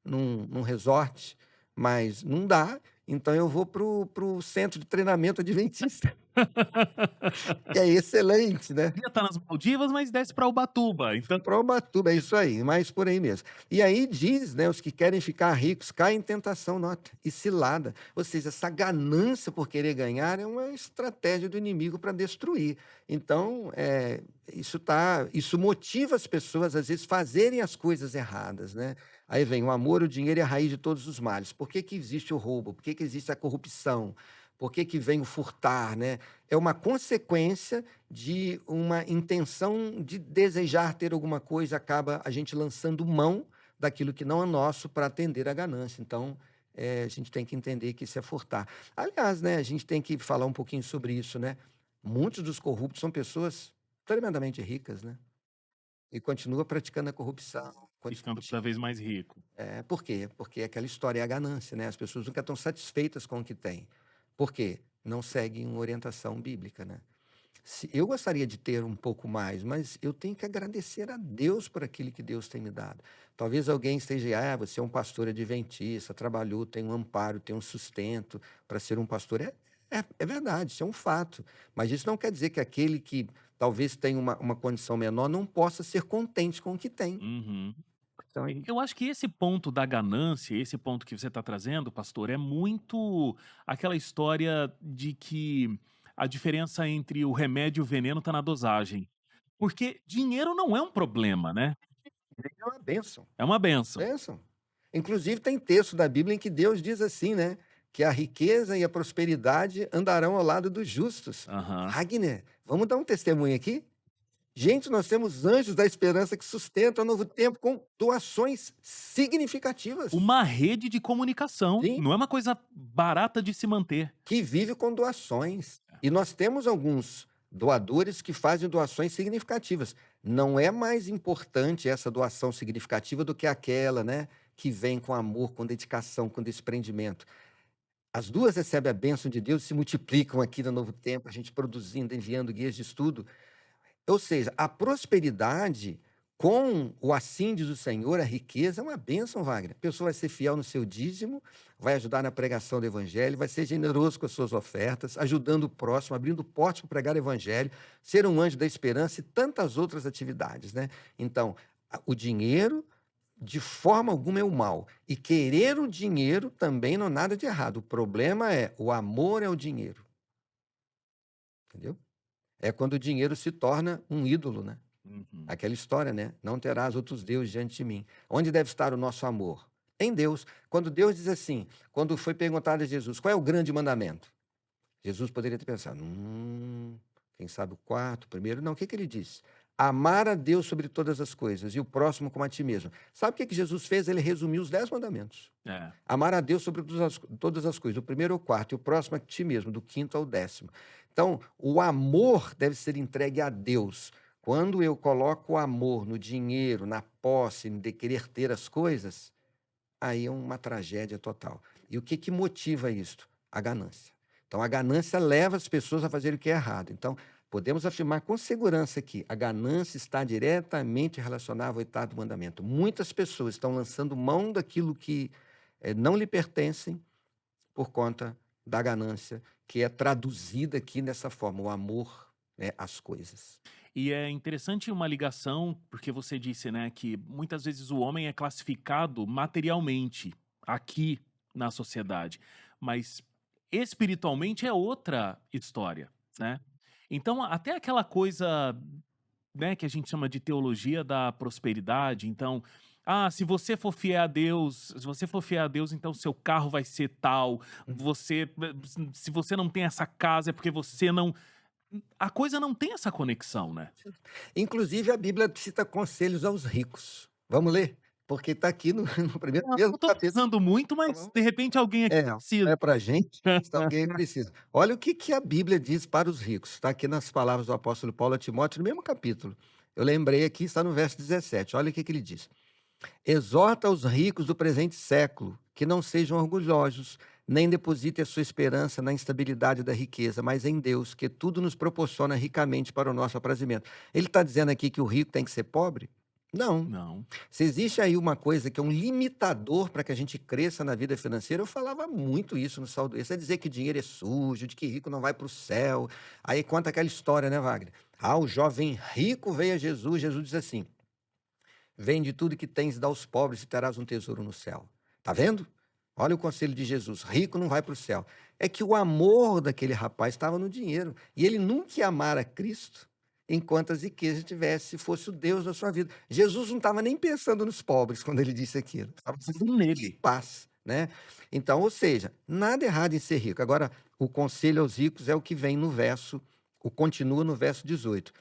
num resort, mas não dá. Então eu vou para o centro de treinamento adventista, que é excelente, né? Queria estar nas Maldivas, mas desce para Ubatuba. Então, Para Ubatuba, é isso aí, mais por aí mesmo. E aí diz, né, os que querem ficar ricos caem em tentação, nota, e cilada. Ou seja, essa ganância por querer ganhar é uma estratégia do inimigo para destruir. Então, isso motiva as pessoas, às vezes, fazerem as coisas erradas, né? Aí vem o amor, o dinheiro é a raiz de todos os males. Por que que existe o roubo? Por que que existe a corrupção? Por que que vem o furtar, né? É uma consequência de uma intenção de desejar ter alguma coisa, acaba a gente lançando mão daquilo que não é nosso para atender à ganância. Então, a gente tem que entender que isso é furtar. Aliás, né, a gente tem que falar um pouquinho sobre isso, né? Muitos dos corruptos são pessoas tremendamente ricas, né? E continua praticando a corrupção. ficando cada vez mais rico. Por quê? Porque aquela história é a ganância, né? As pessoas nunca estão satisfeitas com o que têm. Por quê? Não seguem uma orientação bíblica, né? Eu gostaria de ter um pouco mais, mas eu tenho que agradecer a Deus por aquilo que Deus tem me dado. Talvez alguém esteja, você é um pastor adventista, trabalhou, tem um amparo, tem um sustento para ser um pastor. É verdade, isso é um fato. Mas isso não quer dizer que aquele que talvez tenha uma condição menor não possa ser contente com o que tem. Uhum. Então, Eu acho que esse ponto da ganância, esse ponto que você está trazendo, pastor, é muito aquela história de que a diferença entre o remédio e o veneno está na dosagem. Porque dinheiro não é um problema, né? é uma bênção. É uma benção. Bênção. Inclusive, tem texto da Bíblia em que Deus diz assim, né? Que a riqueza e a prosperidade andarão ao lado dos justos. Aham. Wagner, vamos dar um testemunho aqui? Gente, nós temos anjos da esperança que sustentam o novo tempo com doações significativas. Uma rede de comunicação, Sim, não é uma coisa barata de se manter. que vive com doações. E nós temos alguns doadores que fazem doações significativas. Não é mais importante essa doação significativa do que aquela, né, que vem com amor, com dedicação, com desprendimento. As duas recebem a bênção de Deus e se multiplicam aqui no novo tempo, a gente produzindo, enviando guias de estudo. Ou seja, a prosperidade com o assim diz o Senhor, a riqueza é uma bênção, Wagner. A pessoa vai ser fiel no seu dízimo, vai ajudar na pregação do evangelho, vai ser generoso com as suas ofertas, ajudando o próximo, abrindo portas para pregar o evangelho, ser um anjo da esperança e tantas outras atividades, né? Então, o dinheiro de forma alguma é o mal. E querer o dinheiro também não é nada de errado. O problema é o amor ao dinheiro, entendeu? É quando o dinheiro se torna um ídolo, né? Uhum. Aquela história, né? Não terás outros deuses diante de mim. Onde deve estar o nosso amor? Em Deus. Quando Deus diz assim, quando foi perguntado a Jesus, qual é o grande mandamento? Jesus poderia ter pensado, quem sabe o quarto, o primeiro. Não, o que que ele disse? Amar a Deus sobre todas as coisas e o próximo como a ti mesmo. Sabe o que que Jesus fez? Ele resumiu os 10 mandamentos. É. Amar a Deus sobre todas as coisas, do primeiro ao quarto, e o próximo a ti mesmo, do quinto ao décimo. Então, o amor deve ser entregue a Deus. Quando eu coloco o amor no dinheiro, na posse, de querer ter as coisas, aí é uma tragédia total. E o que que motiva isto? A ganância. Então, a ganância leva as pessoas a fazer o que é errado. Então, podemos afirmar com segurança que a ganância está diretamente relacionada ao oitavo mandamento. Muitas pessoas estão lançando mão daquilo que não lhe pertencem por conta da ganância, que é traduzida aqui nessa forma, o amor, né, às coisas. E é interessante uma ligação, porque você disse, né, que muitas vezes o homem é classificado materialmente aqui na sociedade, mas espiritualmente é outra história, né? Então, até aquela coisa, né, que a gente chama de teologia da prosperidade, então, se você for fiel a Deus, se você for fiel a Deus, então seu carro vai ser tal, Uhum. você, se você não tem essa casa é porque você não, a coisa não tem essa conexão, né? Inclusive, a Bíblia cita conselhos aos ricos. Vamos ler? Porque está aqui no, no primeiro Não, mesmo não tô capítulo. precisando muito, mas Vamos- de repente alguém aqui É, precisa. é para a gente, se alguém precisa. Olha o que, que a Bíblia diz para os ricos. Está aqui nas palavras do apóstolo Paulo a Timóteo, no mesmo capítulo. Eu lembrei aqui, está no verso 17. Olha o que, que ele diz. Exorta os ricos do presente século que não sejam orgulhosos, nem depositem a sua esperança na instabilidade da riqueza, mas em Deus, que tudo nos proporciona ricamente para o nosso aprazimento. Ele está dizendo aqui que o rico tem que ser pobre? Não. Não. Se existe aí uma coisa que é um limitador para que a gente cresça na vida financeira, eu falava muito isso no Saldo Esse, é dizer que dinheiro é sujo, de que rico não vai para o céu. Aí conta aquela história, né, Wagner? O jovem rico veio a Jesus, Jesus diz assim, vende tudo que tens e dá aos pobres e terás um tesouro no céu. Tá vendo? Olha o conselho de Jesus: rico não vai para o céu. É que o amor daquele rapaz estava no dinheiro. E ele nunca ia amar a Cristo enquanto as riquezas tivesse, se fosse o Deus da sua vida. Jesus não estava nem pensando nos pobres quando ele disse aquilo. Estava Tudo pensando em nele. paz, né? Então, ou seja, nada errado em ser rico. Agora, o conselho aos ricos é o que vem no verso, o continua no verso 18.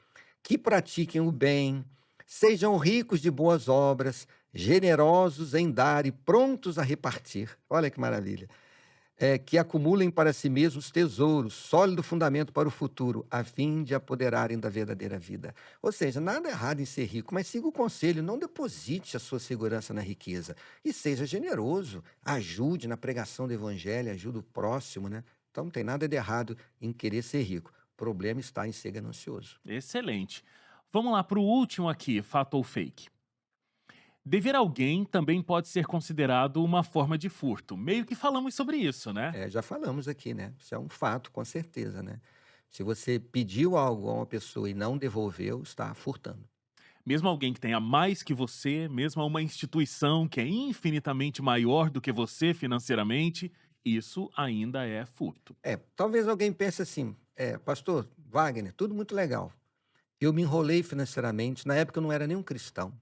Que pratiquem o bem, sejam ricos de boas obras, generosos em dar e prontos a repartir. Olha que maravilha. Que acumulem para si mesmos tesouros, sólido fundamento para o futuro, a fim de apoderarem da verdadeira vida. Ou seja, nada errado em ser rico, mas siga o conselho, não deposite a sua segurança na riqueza. E seja generoso, ajude na pregação do evangelho, ajude o próximo, né? Então não tem nada de errado em querer ser rico. O problema está em ser ganancioso. Excelente. Vamos lá para o último aqui, fato ou fake. Dever alguém também pode ser considerado uma forma de furto. Meio que falamos sobre isso, né? Já falamos aqui, né? Isso é um fato, com certeza, né? Se você pediu algo a uma pessoa e não devolveu, está furtando. Mesmo alguém que tenha mais que você, mesmo uma instituição que é infinitamente maior do que você financeiramente, isso ainda é furto. Talvez alguém pense assim, pastor Wagner, tudo muito legal. Eu me enrolei financeiramente, na época eu não era nenhum cristão.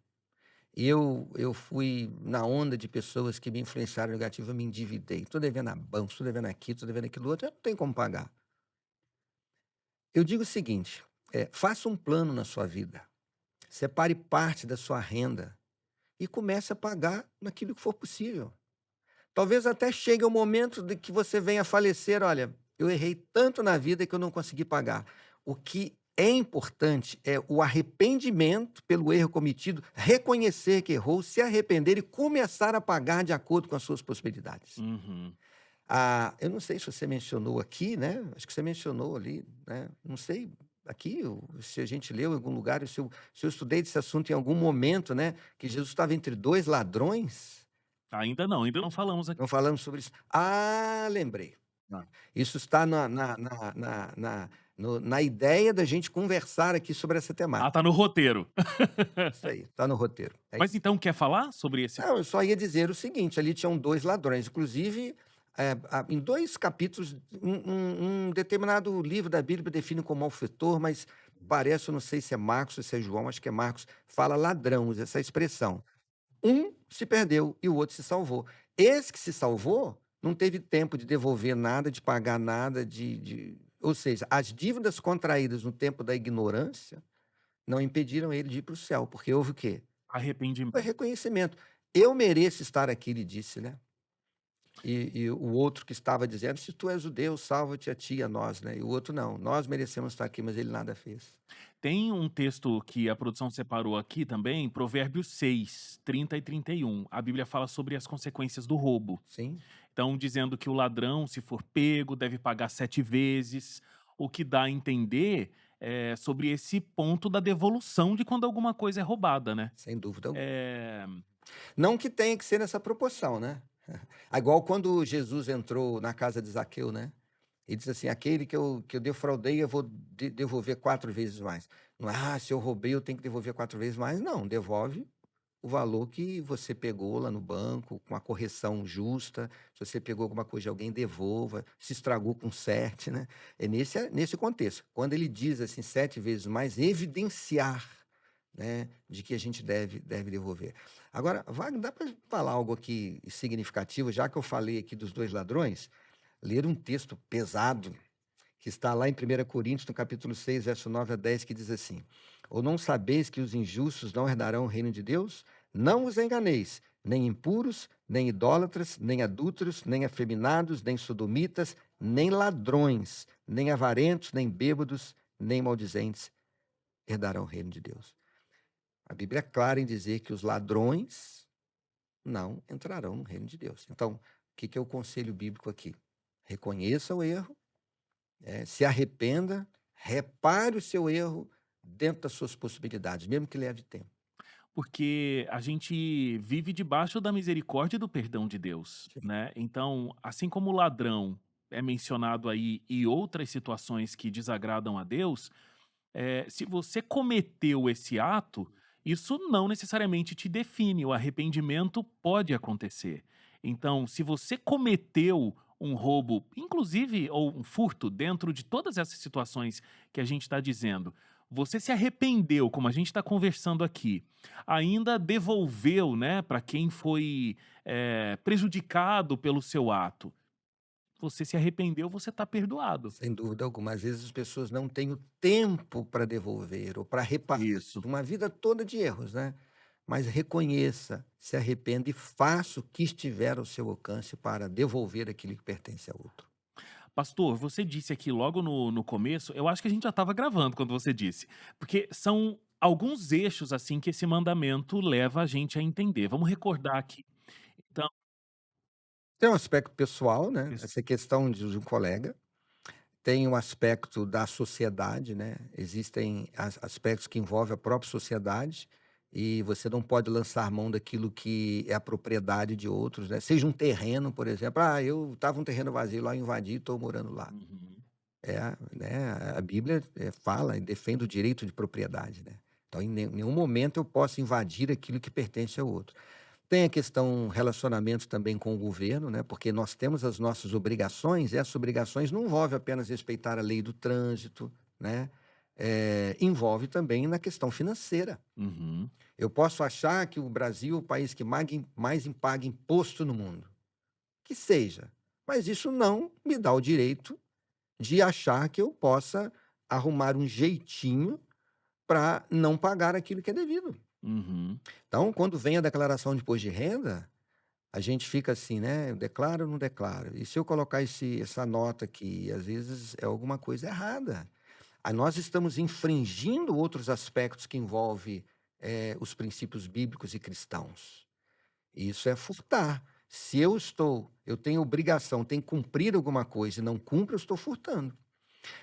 E eu fui na onda de pessoas que me influenciaram negativo, eu me endividei. Estou devendo a banco, estou devendo aquilo, estou devendo aquilo outro, eu não tenho como pagar. Eu digo o seguinte, Faça um plano na sua vida. Separe parte da sua renda e comece a pagar naquilo que for possível. Talvez até chegue o momento de que você venha a falecer: "Olha, eu errei tanto na vida que eu não consegui pagar". O que é importante é o arrependimento pelo erro cometido, reconhecer que errou, se arrepender e começar a pagar de acordo com as suas possibilidades. Uhum. Eu não sei se você mencionou aqui, né, acho que você mencionou ali, né, não sei aqui se a gente leu em algum lugar, se eu estudei desse assunto em algum momento, né, que Jesus estava entre 2 ladrões. Ainda não falamos aqui. Não falamos sobre isso? Lembrei. Isso está na ideia da gente conversar aqui sobre essa Ah, temática. tá no roteiro. Isso aí, está no roteiro. Mas então quer falar sobre esse Não, eu só ia dizer o seguinte: ali tinham 2 ladrões, inclusive, em 2 capítulos, um determinado livro da Bíblia define como malfeitor, mas parece, eu não sei se é Marcos ou se é João, acho que é Marcos, fala ladrão, usa essa expressão. Um se perdeu e o outro se salvou. Esse que se salvou não teve tempo de devolver nada, de pagar nada, ou seja, as dívidas contraídas no tempo da ignorância não impediram ele de ir para o céu, porque houve o quê? Foi arrependimento. reconhecimento. "Eu mereço estar aqui", ele disse, né. E o outro que estava dizendo: "Se tu és o Deus, salva-te a ti e a nós", né. E o outro: "Não, nós merecemos estar aqui", mas ele nada fez. Tem um texto que a produção separou aqui também, Provérbios 6, 30 e 31. A Bíblia fala sobre as consequências do roubo. Sim, Então, dizendo que o ladrão, se for pego, deve pagar 7 vezes, o que dá a entender sobre esse ponto da devolução de quando alguma coisa é roubada, né? sem dúvida alguma. Eh, Não que tenha que ser nessa proporção, né. Igual quando Jesus entrou na casa de Zaqueu, né. Ele diz assim: "Aquele que eu defraudei, eu vou devolver 4 vezes mais". Não é: se eu roubei, eu tenho que devolver 4 vezes mais. Não, devolve o valor que você pegou lá no banco, com a correção justa. Se você pegou alguma coisa de alguém, devolva. Se estragou, conserte, né. É nesse contexto. Quando ele diz assim 7 vezes mais, evidenciar, né, de que a gente deve devolver. Agora, Wagner, dá para falar algo aqui significativo, já que eu falei aqui dos 2 ladrões, ler um texto pesado que está lá em 1 Coríntios, no capítulo 6, verso 9 a 10, que diz assim: "Ou não sabeis que os injustos não herdarão o reino de Deus? Não vos enganeis, nem impuros, nem idólatras, nem adúlteros, nem afeminados, nem sodomitas, nem ladrões, nem avarentos, nem bêbados, nem maldizentes herdarão o reino de Deus." A Bíblia é clara em dizer que os ladrões não entrarão no reino de Deus. Então, o que que é o conselho bíblico aqui? Reconheça o erro, se arrependa, repare o seu erro dentro das suas possibilidades, mesmo que leve tempo. Porque a gente vive debaixo da misericórdia e do perdão de Deus, Sim. né? Então, assim como o ladrão é mencionado aí e outras situações que desagradam a Deus, se você cometeu esse ato, isso não necessariamente te define. O arrependimento pode acontecer. Então, se você cometeu um roubo, inclusive, ou um furto, dentro de todas essas situações que a gente está dizendo, você se arrependeu, como a gente está conversando aqui, ainda devolveu, né, para quem foi prejudicado pelo seu ato. Você se arrependeu, você está perdoado. Sem dúvida alguma. Às vezes as pessoas não têm o tempo para devolver ou para reparar Isso. uma vida toda de erros, né? Mas reconheça, se arrependa e faça o que estiver ao seu alcance para devolver aquilo que pertence a outro. Pastor, você disse aqui logo no começo, eu acho que a gente já estava gravando quando você disse, porque são alguns eixos assim que esse mandamento leva a gente a entender. Vamos recordar aqui. Então, Tem um aspecto pessoal, né? isso. Essa questão de um colega. Tem o aspecto da sociedade, né, existem aspectos que envolvem a própria sociedade, e você não pode lançar mão daquilo que é a propriedade de outros, né, seja um terreno, por exemplo: eu estava um terreno vazio lá, eu invadi e estou morando lá". Uhum. Né, a Bíblia, fala e defende o direito de propriedade, né. Então em nenhum momento eu posso invadir aquilo que pertence ao outro. Tem a questão relacionamento também com o governo, né, porque nós temos as nossas obrigações, e essas obrigações não envolvem apenas respeitar a lei do trânsito, né, envolve também na questão financeira. Uhum. Eu posso achar que o Brasil é o país que mais paga imposto no mundo, que seja, mas isso não me dá o direito de achar que eu possa arrumar um jeitinho para não pagar aquilo que é devido. Uhum. Então, quando vem a declaração de imposto de renda, a gente fica assim, né? Eu declaro ou não declaro? E se eu colocar essa nota aqui, às vezes é alguma coisa errada. Aí nós estamos infringindo outros aspectos que envolvem os princípios bíblicos e cristãos. Isso é furtar. Se eu tenho obrigação, tenho que cumprir alguma coisa e não cumpro, eu estou furtando.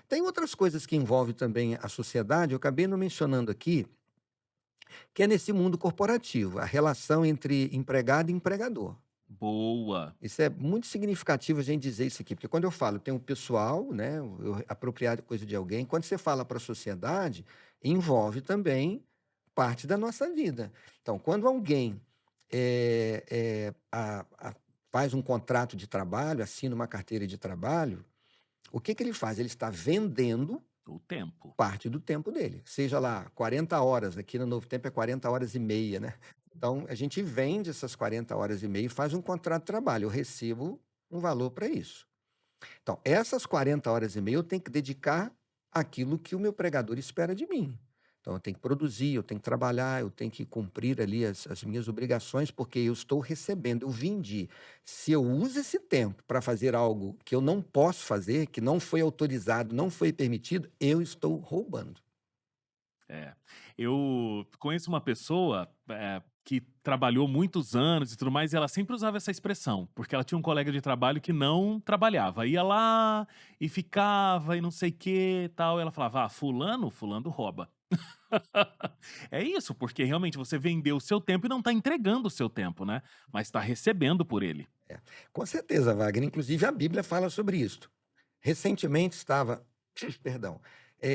Tem outras coisas que envolvem também a sociedade, eu acabei não mencionando aqui, que é nesse mundo corporativo, a relação entre empregado e empregador. Boa. Isso é muito significativo a gente dizer isso aqui, porque quando eu falo, tem o pessoal, né, eu apropriar coisa de alguém, quando você fala para a sociedade, envolve também parte da nossa vida. Então, quando alguém faz um contrato de trabalho, assina uma carteira de trabalho, o que que ele faz? Ele está vendendo O tempo. parte do tempo dele, seja lá 40 horas, aqui no Novo Tempo é 40 horas e meia, né. Então, a gente vende essas 40 horas e meia e faz um contrato de trabalho, eu recebo um valor para isso. Então, essas 40 horas e meia eu tenho que dedicar àquilo que o meu pregador espera de mim. Então, eu tenho que produzir, eu tenho que trabalhar, eu tenho que cumprir ali as minhas obrigações, porque eu estou recebendo, eu vendi. Se eu uso esse tempo para fazer algo que eu não posso fazer, que não foi autorizado, não foi permitido, eu estou roubando. É. Eu conheço uma pessoa, que trabalhou muitos anos e tudo mais, e ela sempre usava essa expressão, porque ela tinha um colega de trabalho que não trabalhava. Ia lá e ficava e não sei o que e tal. E ela falava: "Ah, fulano rouba". É isso, porque realmente você vendeu o seu tempo e não está entregando o seu tempo, né, mas está recebendo por ele. Com certeza, Wagner. Inclusive, a Bíblia fala sobre isso. Recentemente estava, perdão,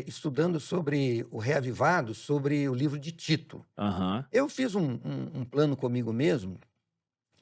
estudando sobre o reavivado, sobre o livro de Tito. Aham. Eu fiz um plano comigo mesmo,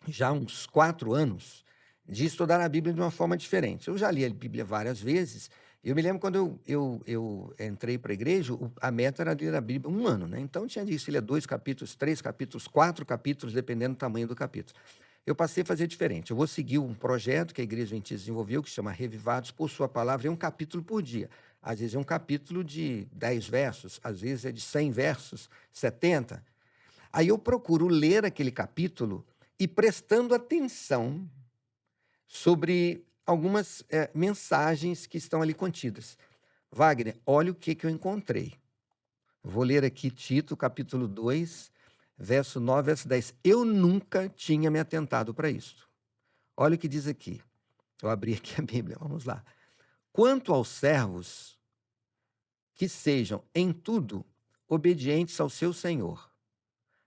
já há uns 4 anos, de estudar a Bíblia de uma forma diferente. Eu já li a Bíblia várias vezes. Eu me lembro quando eu entrei para a igreja, a meta era ler a Bíblia um ano, né? Então tinha disso, ler 2 capítulos, 3 capítulos, 4 capítulos, dependendo do tamanho do capítulo. Eu passei a fazer diferente. Eu vou seguir um projeto que a Igreja Adventista desenvolveu, que chama Revivados por Sua Palavra, é um capítulo por dia. Às vezes é um capítulo de 10 versos, às vezes é de 100 versos, 70. Aí eu procuro ler aquele capítulo e prestando atenção sobre algumas mensagens que estão ali contidas. Wagner, olha o que eu encontrei. Vou ler aqui Tito, capítulo 2, verso 9, verso 10. Eu nunca tinha me atentado para isso. Olha o que diz aqui. Eu abri aqui a Bíblia, vamos lá. Quanto aos servos, que sejam em tudo obedientes ao seu Senhor,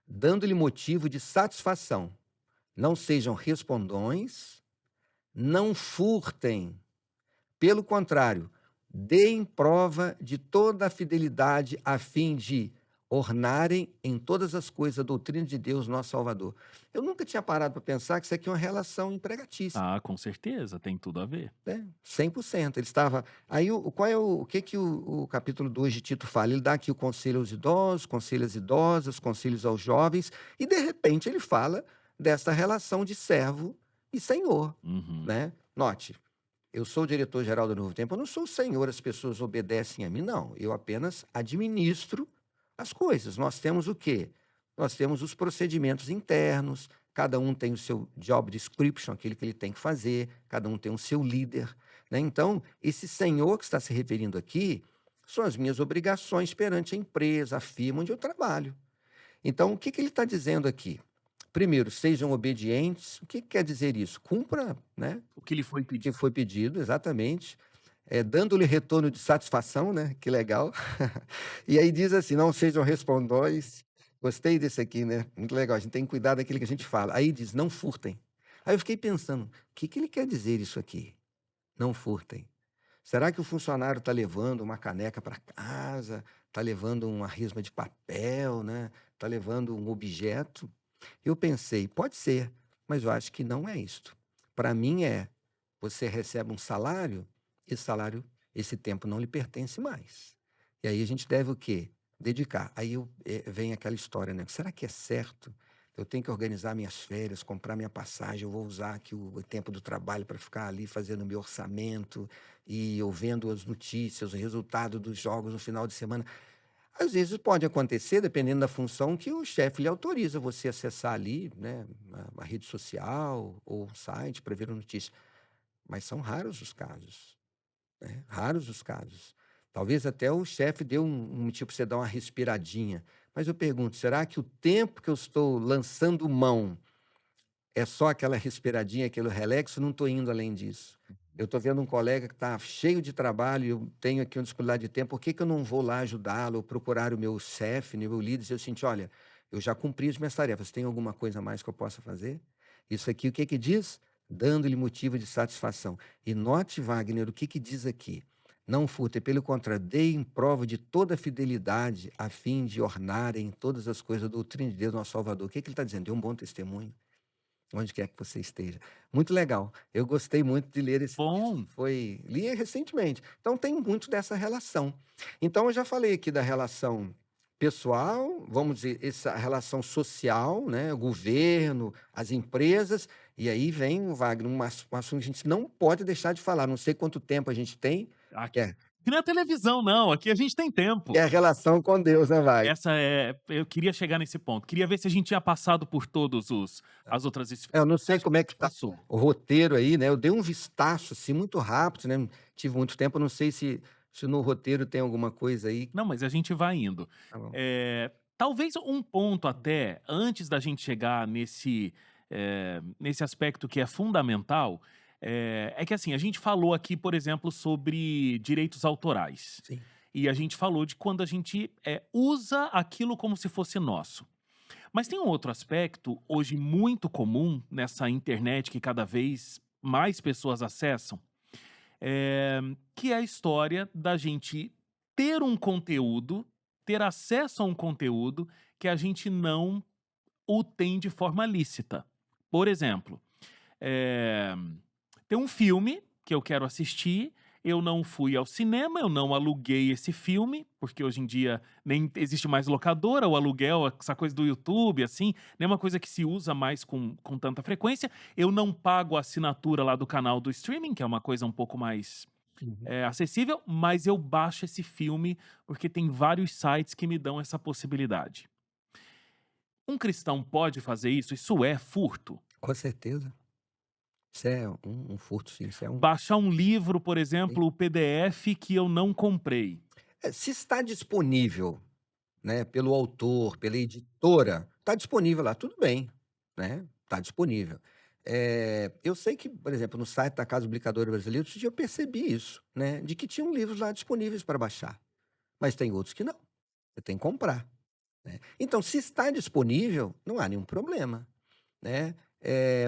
dando-lhe motivo de satisfação. Não sejam respondões, não furtem. Pelo contrário, deem prova de toda a fidelidade a fim de ornarem em todas as coisas a doutrina de Deus, nosso Salvador. Eu nunca tinha parado para pensar que isso aqui é uma relação empregatícia. Ah, com certeza, tem tudo a ver. Né, 100%. Ele estava aí qual é o que que o capítulo 2 de Tito fala? Ele dá aqui o conselho aos idosos, conselho às idosas, conselhos aos jovens, e de repente ele fala dessa relação de servo e senhor, Uhum. né. Note, eu sou o diretor-geral do Novo Tempo, eu não sou o senhor, as pessoas obedecem a mim, não, eu apenas administro as coisas. Nós temos o quê? Nós temos os procedimentos internos, cada um tem o seu job description, aquilo que ele tem que fazer, cada um tem o seu líder, né. Então, esse senhor que está se referindo aqui, são as minhas obrigações perante a empresa, a firma onde eu trabalho. Então, o que que ele está dizendo aqui? Primeiro, sejam obedientes. O que que quer dizer isso? Cumpra, né, O que lhe foi o que pedido. foi pedido, exatamente, dando-lhe retorno de satisfação, né, que legal. E aí diz assim: "Não sejam respondões", gostei desse aqui, né, muito legal, a gente tem que cuidar daquilo que a gente fala. Aí diz: "Não furtem". Aí eu fiquei pensando: o "Que que ele quer dizer isso aqui? Não furtem". Será que o funcionário está levando uma caneca para casa, está levando uma resma de papel, né, está levando um objeto? Eu pensei: "Pode ser", mas eu acho que não é isto. Para mim é você recebe um salário, esse tempo não lhe pertence mais. E aí a gente deve o quê? Dedicar. Aí vem aquela história, né? Será que é certo eu tenho que organizar minhas férias, comprar minha passagem, eu vou usar aqui o tempo do trabalho para ficar ali fazendo meu orçamento e eu vendo as notícias, o resultado dos jogos no final de semana. Às vezes pode acontecer, dependendo da função, que o chefe lhe autoriza você acessar ali, né, uma rede social ou um site para ver a notícia, mas são raros os casos, né, raros os casos. Talvez até o chefe dê um motivo pra você dar uma respiradinha, mas eu pergunto: será que o tempo que eu estou lançando mão é só aquela respiradinha, aquele relax? Não estou indo além disso. Eu estou vendo um colega que está cheio de trabalho, eu tenho aqui uma disponibilidade de tempo, por que que eu não vou lá ajudá-lo, ou procurar o meu chefe, né, meu líder, e dizer o seguinte: olha, eu já cumpri as minhas tarefas, tem alguma coisa a mais que eu possa fazer? Isso aqui, o que que diz? Dando-lhe motivo de satisfação. E note, Wagner, o que que diz aqui? Não furtem, pelo contrário, deem prova de toda fidelidade, a fim de ornarem todas as coisas da doutrina de Deus, nosso Salvador. O que que ele está dizendo? Dê um bom testemunho onde quer que você esteja. Muito legal. Eu gostei muito de ler esse texto. Bom, Li recentemente. Então tem muito dessa relação. Então eu já falei aqui da relação pessoal, vamos dizer, essa relação social, né, o governo, as empresas, e aí vem, Wagner, um assunto que a gente não pode deixar de falar. Não sei quanto tempo a gente tem, aqui que é, não é televisão não, aqui a gente tem que tempo. é a relação com Deus, né, Wagner? Eu queria chegar nesse ponto, queria ver se a gente tinha passado por todos os as outras esferas, Eu não sei acho que como é a que gente tá passou. o roteiro aí, né, eu dei um vistaço, assim, muito rápido, né, tive muito tempo, eu não sei se no roteiro tem alguma coisa aí. Não, mas a gente vai indo. Tá bom. Talvez um ponto até, antes da gente chegar nesse aspecto que é fundamental, é que assim, a gente falou aqui, por exemplo, sobre direitos autorais. Sim. E a gente falou de quando a gente usa aquilo como se fosse nosso. Mas tem um outro aspecto, hoje muito comum nessa internet que cada vez mais pessoas acessam, que é a história da gente ter um conteúdo, ter acesso a um conteúdo que a gente não o tem de forma lícita. Por exemplo, eh, tem um filme que eu quero assistir, eu não fui ao cinema, eu não aluguei esse filme, porque hoje em dia nem existe mais locadora, o aluguel, essa coisa do YouTube, assim, nem é uma coisa que se usa mais com tanta frequência. Eu não pago a assinatura lá do canal do streaming, que é uma coisa um pouco mais Uhum. acessível, mas eu baixo esse filme porque tem vários sites que me dão essa possibilidade. Um cristão pode fazer isso? Isso é furto? Com certeza. Isso é um furto, sim, isso é um Baixar um livro, por sim. exemplo, o PDF que eu não comprei. Se está disponível, né, pelo autor, pela editora, está disponível lá, tudo bem, né, está disponível. Eu sei que, por exemplo, no site da Casa Publicadora Brasileira, outro dia eu percebi isso, né, de que tinham livros lá disponíveis para baixar, mas tem outros que não, você tem que comprar, né. Então, se está disponível, não há nenhum problema, né.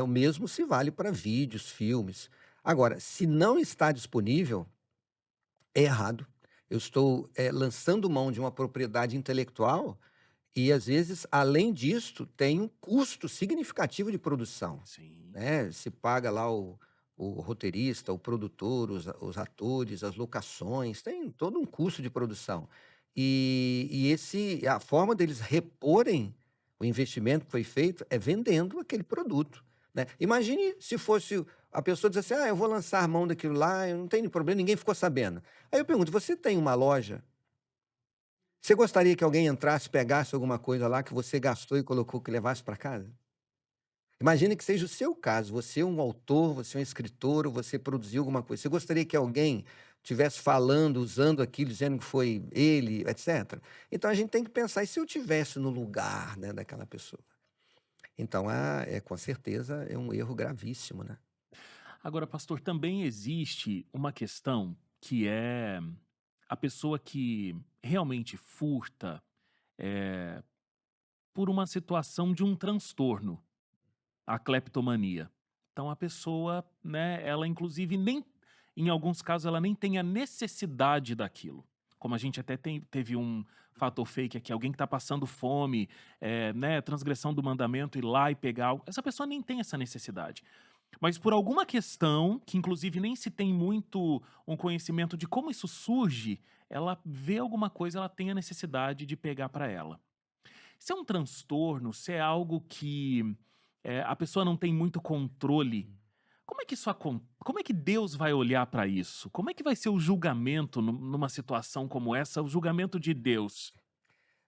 O mesmo se vale para vídeos, filmes. Agora, se não está disponível, é errado. Eu estou, lançando mão de uma propriedade intelectual e, às vezes, além disto, tem um custo significativo de produção, Sim. né. Se paga lá o roteirista, o produtor, os atores, as locações, tem todo um custo de produção. A forma deles reporem o investimento que foi feito é vendendo aquele produto, né. Imagine se fosse a pessoa diz assim: "Ah, eu vou lançar mão daquilo lá, eu não tenho problema, ninguém ficou sabendo". Aí eu pergunto: "Você tem uma loja? Você gostaria que alguém entrasse, pegasse alguma coisa lá que você gastou e colocou, que levasse para casa?" Imagine que seja o seu caso, você é um autor, você é um escritor, ou você produziu alguma coisa. Você gostaria que alguém estivesse falando, usando aquilo, dizendo que foi ele, etcétera? Então a gente tem que pensar: e se eu tivesse no lugar, né, daquela pessoa? Então, com certeza é um erro gravíssimo, né. Agora, pastor, também existe uma questão que é a pessoa que realmente furta eh, por uma situação de um transtorno, a cleptomania. Então a pessoa, né, ela inclusive nem, em alguns casos, ela nem tem a necessidade daquilo. Como a gente até teve um fator fake aqui, alguém que está passando fome, né, transgressão do mandamento, ir lá e pegar algo. Essa pessoa nem tem essa necessidade. Mas por alguma questão, que inclusive nem se tem muito um conhecimento de como isso surge, ela vê alguma coisa, ela tem a necessidade de pegar para ela. se é um transtorno, se é algo que a pessoa não tem muito controle, como é que Deus vai olhar para isso? Como é que vai ser o julgamento numa situação como essa, o julgamento de Deus?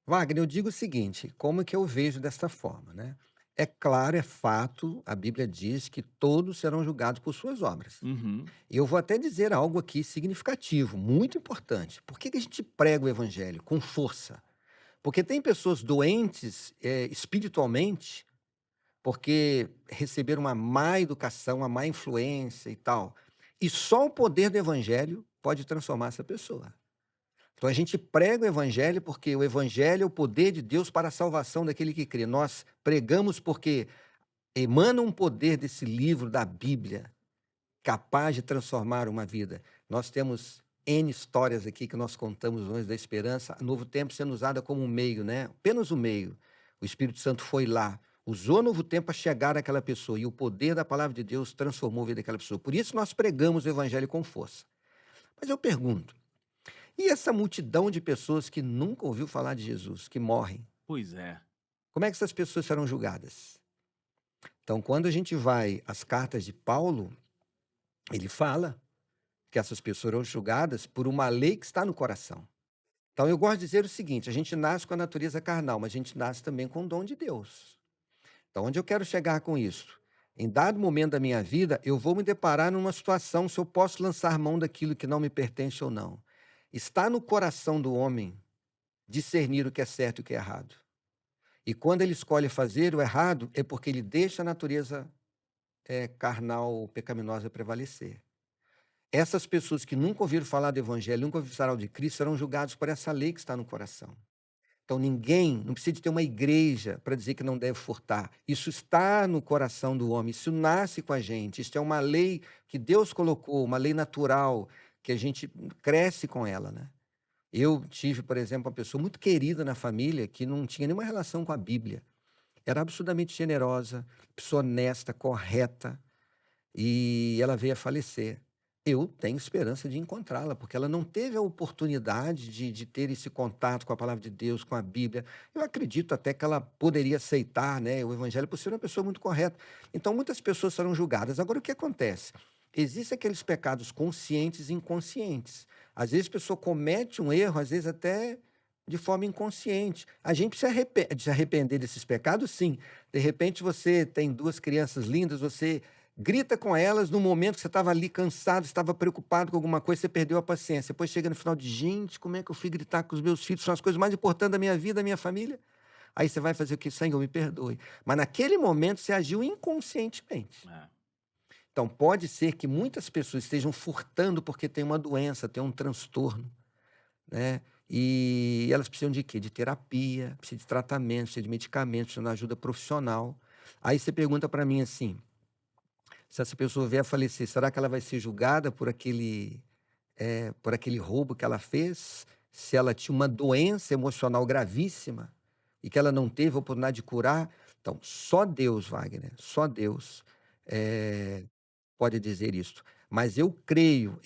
Wagner, eu digo o seguinte, como que eu vejo desta forma, né? É claro, é fato, a Bíblia diz que todos serão julgados por suas obras. Uhum, E eu vou até dizer algo aqui significativo, muito importante. Por que que a gente prega o evangelho com força? Porque tem pessoas doentes, espiritualmente, porque receberam uma má educação, uma má influência e tal. E só o poder do evangelho pode transformar essa pessoa. Então a gente prega o evangelho porque o evangelho é o poder de Deus para a salvação daquele que crê. Nós pregamos porque emana um poder desse livro da Bíblia capaz de transformar uma vida. Nós temos N histórias aqui que nós contamos hoje da esperança, a Novo Tempo sendo usada como um meio, né? Apenas o meio. O Espírito Santo foi lá, usou o Novo Tempo a chegar àquela pessoa e o poder da palavra de Deus transformou a vida daquela pessoa. Por isso nós pregamos o evangelho com força. Mas eu pergunto, e essa multidão de pessoas que nunca ouviu falar de Jesus, que morrem, pois é. como é que essas pessoas serão julgadas? Então, quando a gente vai às cartas de Paulo, ele fala que essas pessoas serão julgadas por uma lei que está no coração. Então, eu gosto de dizer o seguinte: a gente nasce com a natureza carnal, mas a gente nasce também com o dom de Deus. Então, onde eu quero chegar com isso? Em dado momento da minha vida, eu vou me deparar numa situação se eu posso lançar mão daquilo que não me pertence ou não. Está no coração do homem discernir o que é certo e o que é errado. E quando ele escolhe fazer o errado, é porque ele deixa a natureza carnal pecaminosa prevalecer. Essas pessoas que nunca ouviram falar do evangelho, nunca ouviram falar de Cristo, serão julgados por essa lei que está no coração. Então ninguém, não precisa de ter uma igreja para dizer que não deve furtar. Isso está no coração do homem, isso nasce com a gente. Isso é uma lei que Deus colocou, uma lei natural, que a gente cresce com ela, né? Eu tive, por exemplo, uma pessoa muito querida na família que não tinha nenhuma relação com a Bíblia. Era absurdamente generosa, pessoa honesta, correta, e ela veio a falecer. Eu tenho esperança de encontrá-la, porque ela não teve a oportunidade de ter esse contato com a palavra de Deus, com a Bíblia. Eu acredito até que ela poderia aceitar, né, o evangelho por ser uma pessoa muito correta. Então, muitas pessoas serão julgadas. Agora, o que acontece? Existem aqueles pecados conscientes e inconscientes. Às vezes a pessoa comete um erro, às vezes até de forma inconsciente. A gente se arrepender desses pecados, sim. De repente você tem duas crianças lindas, você grita com elas no momento que você estava ali cansado, estava preocupado com alguma coisa, você perdeu a paciência. Depois chega no final de, gente, como é que eu fui gritar com os meus filhos? São as coisas mais importantes da minha vida, da minha família. Aí você vai fazer o que? Senhor, me perdoe. Mas naquele momento você agiu inconscientemente. É. Então pode ser que muitas pessoas estejam furtando porque tem uma doença, tem um transtorno, né? E elas precisam de quê? De terapia, precisam de tratamento, precisam de medicamentos, precisam de ajuda profissional. Aí você pergunta para mim assim, se essa pessoa vier a falecer, será que ela vai ser julgada por aquele roubo que ela fez? Se ela tinha uma doença emocional gravíssima e que ela não teve a oportunidade de curar? Então, só Deus, Wagner, só Deus eh, pode dizer isso. Mas eu creio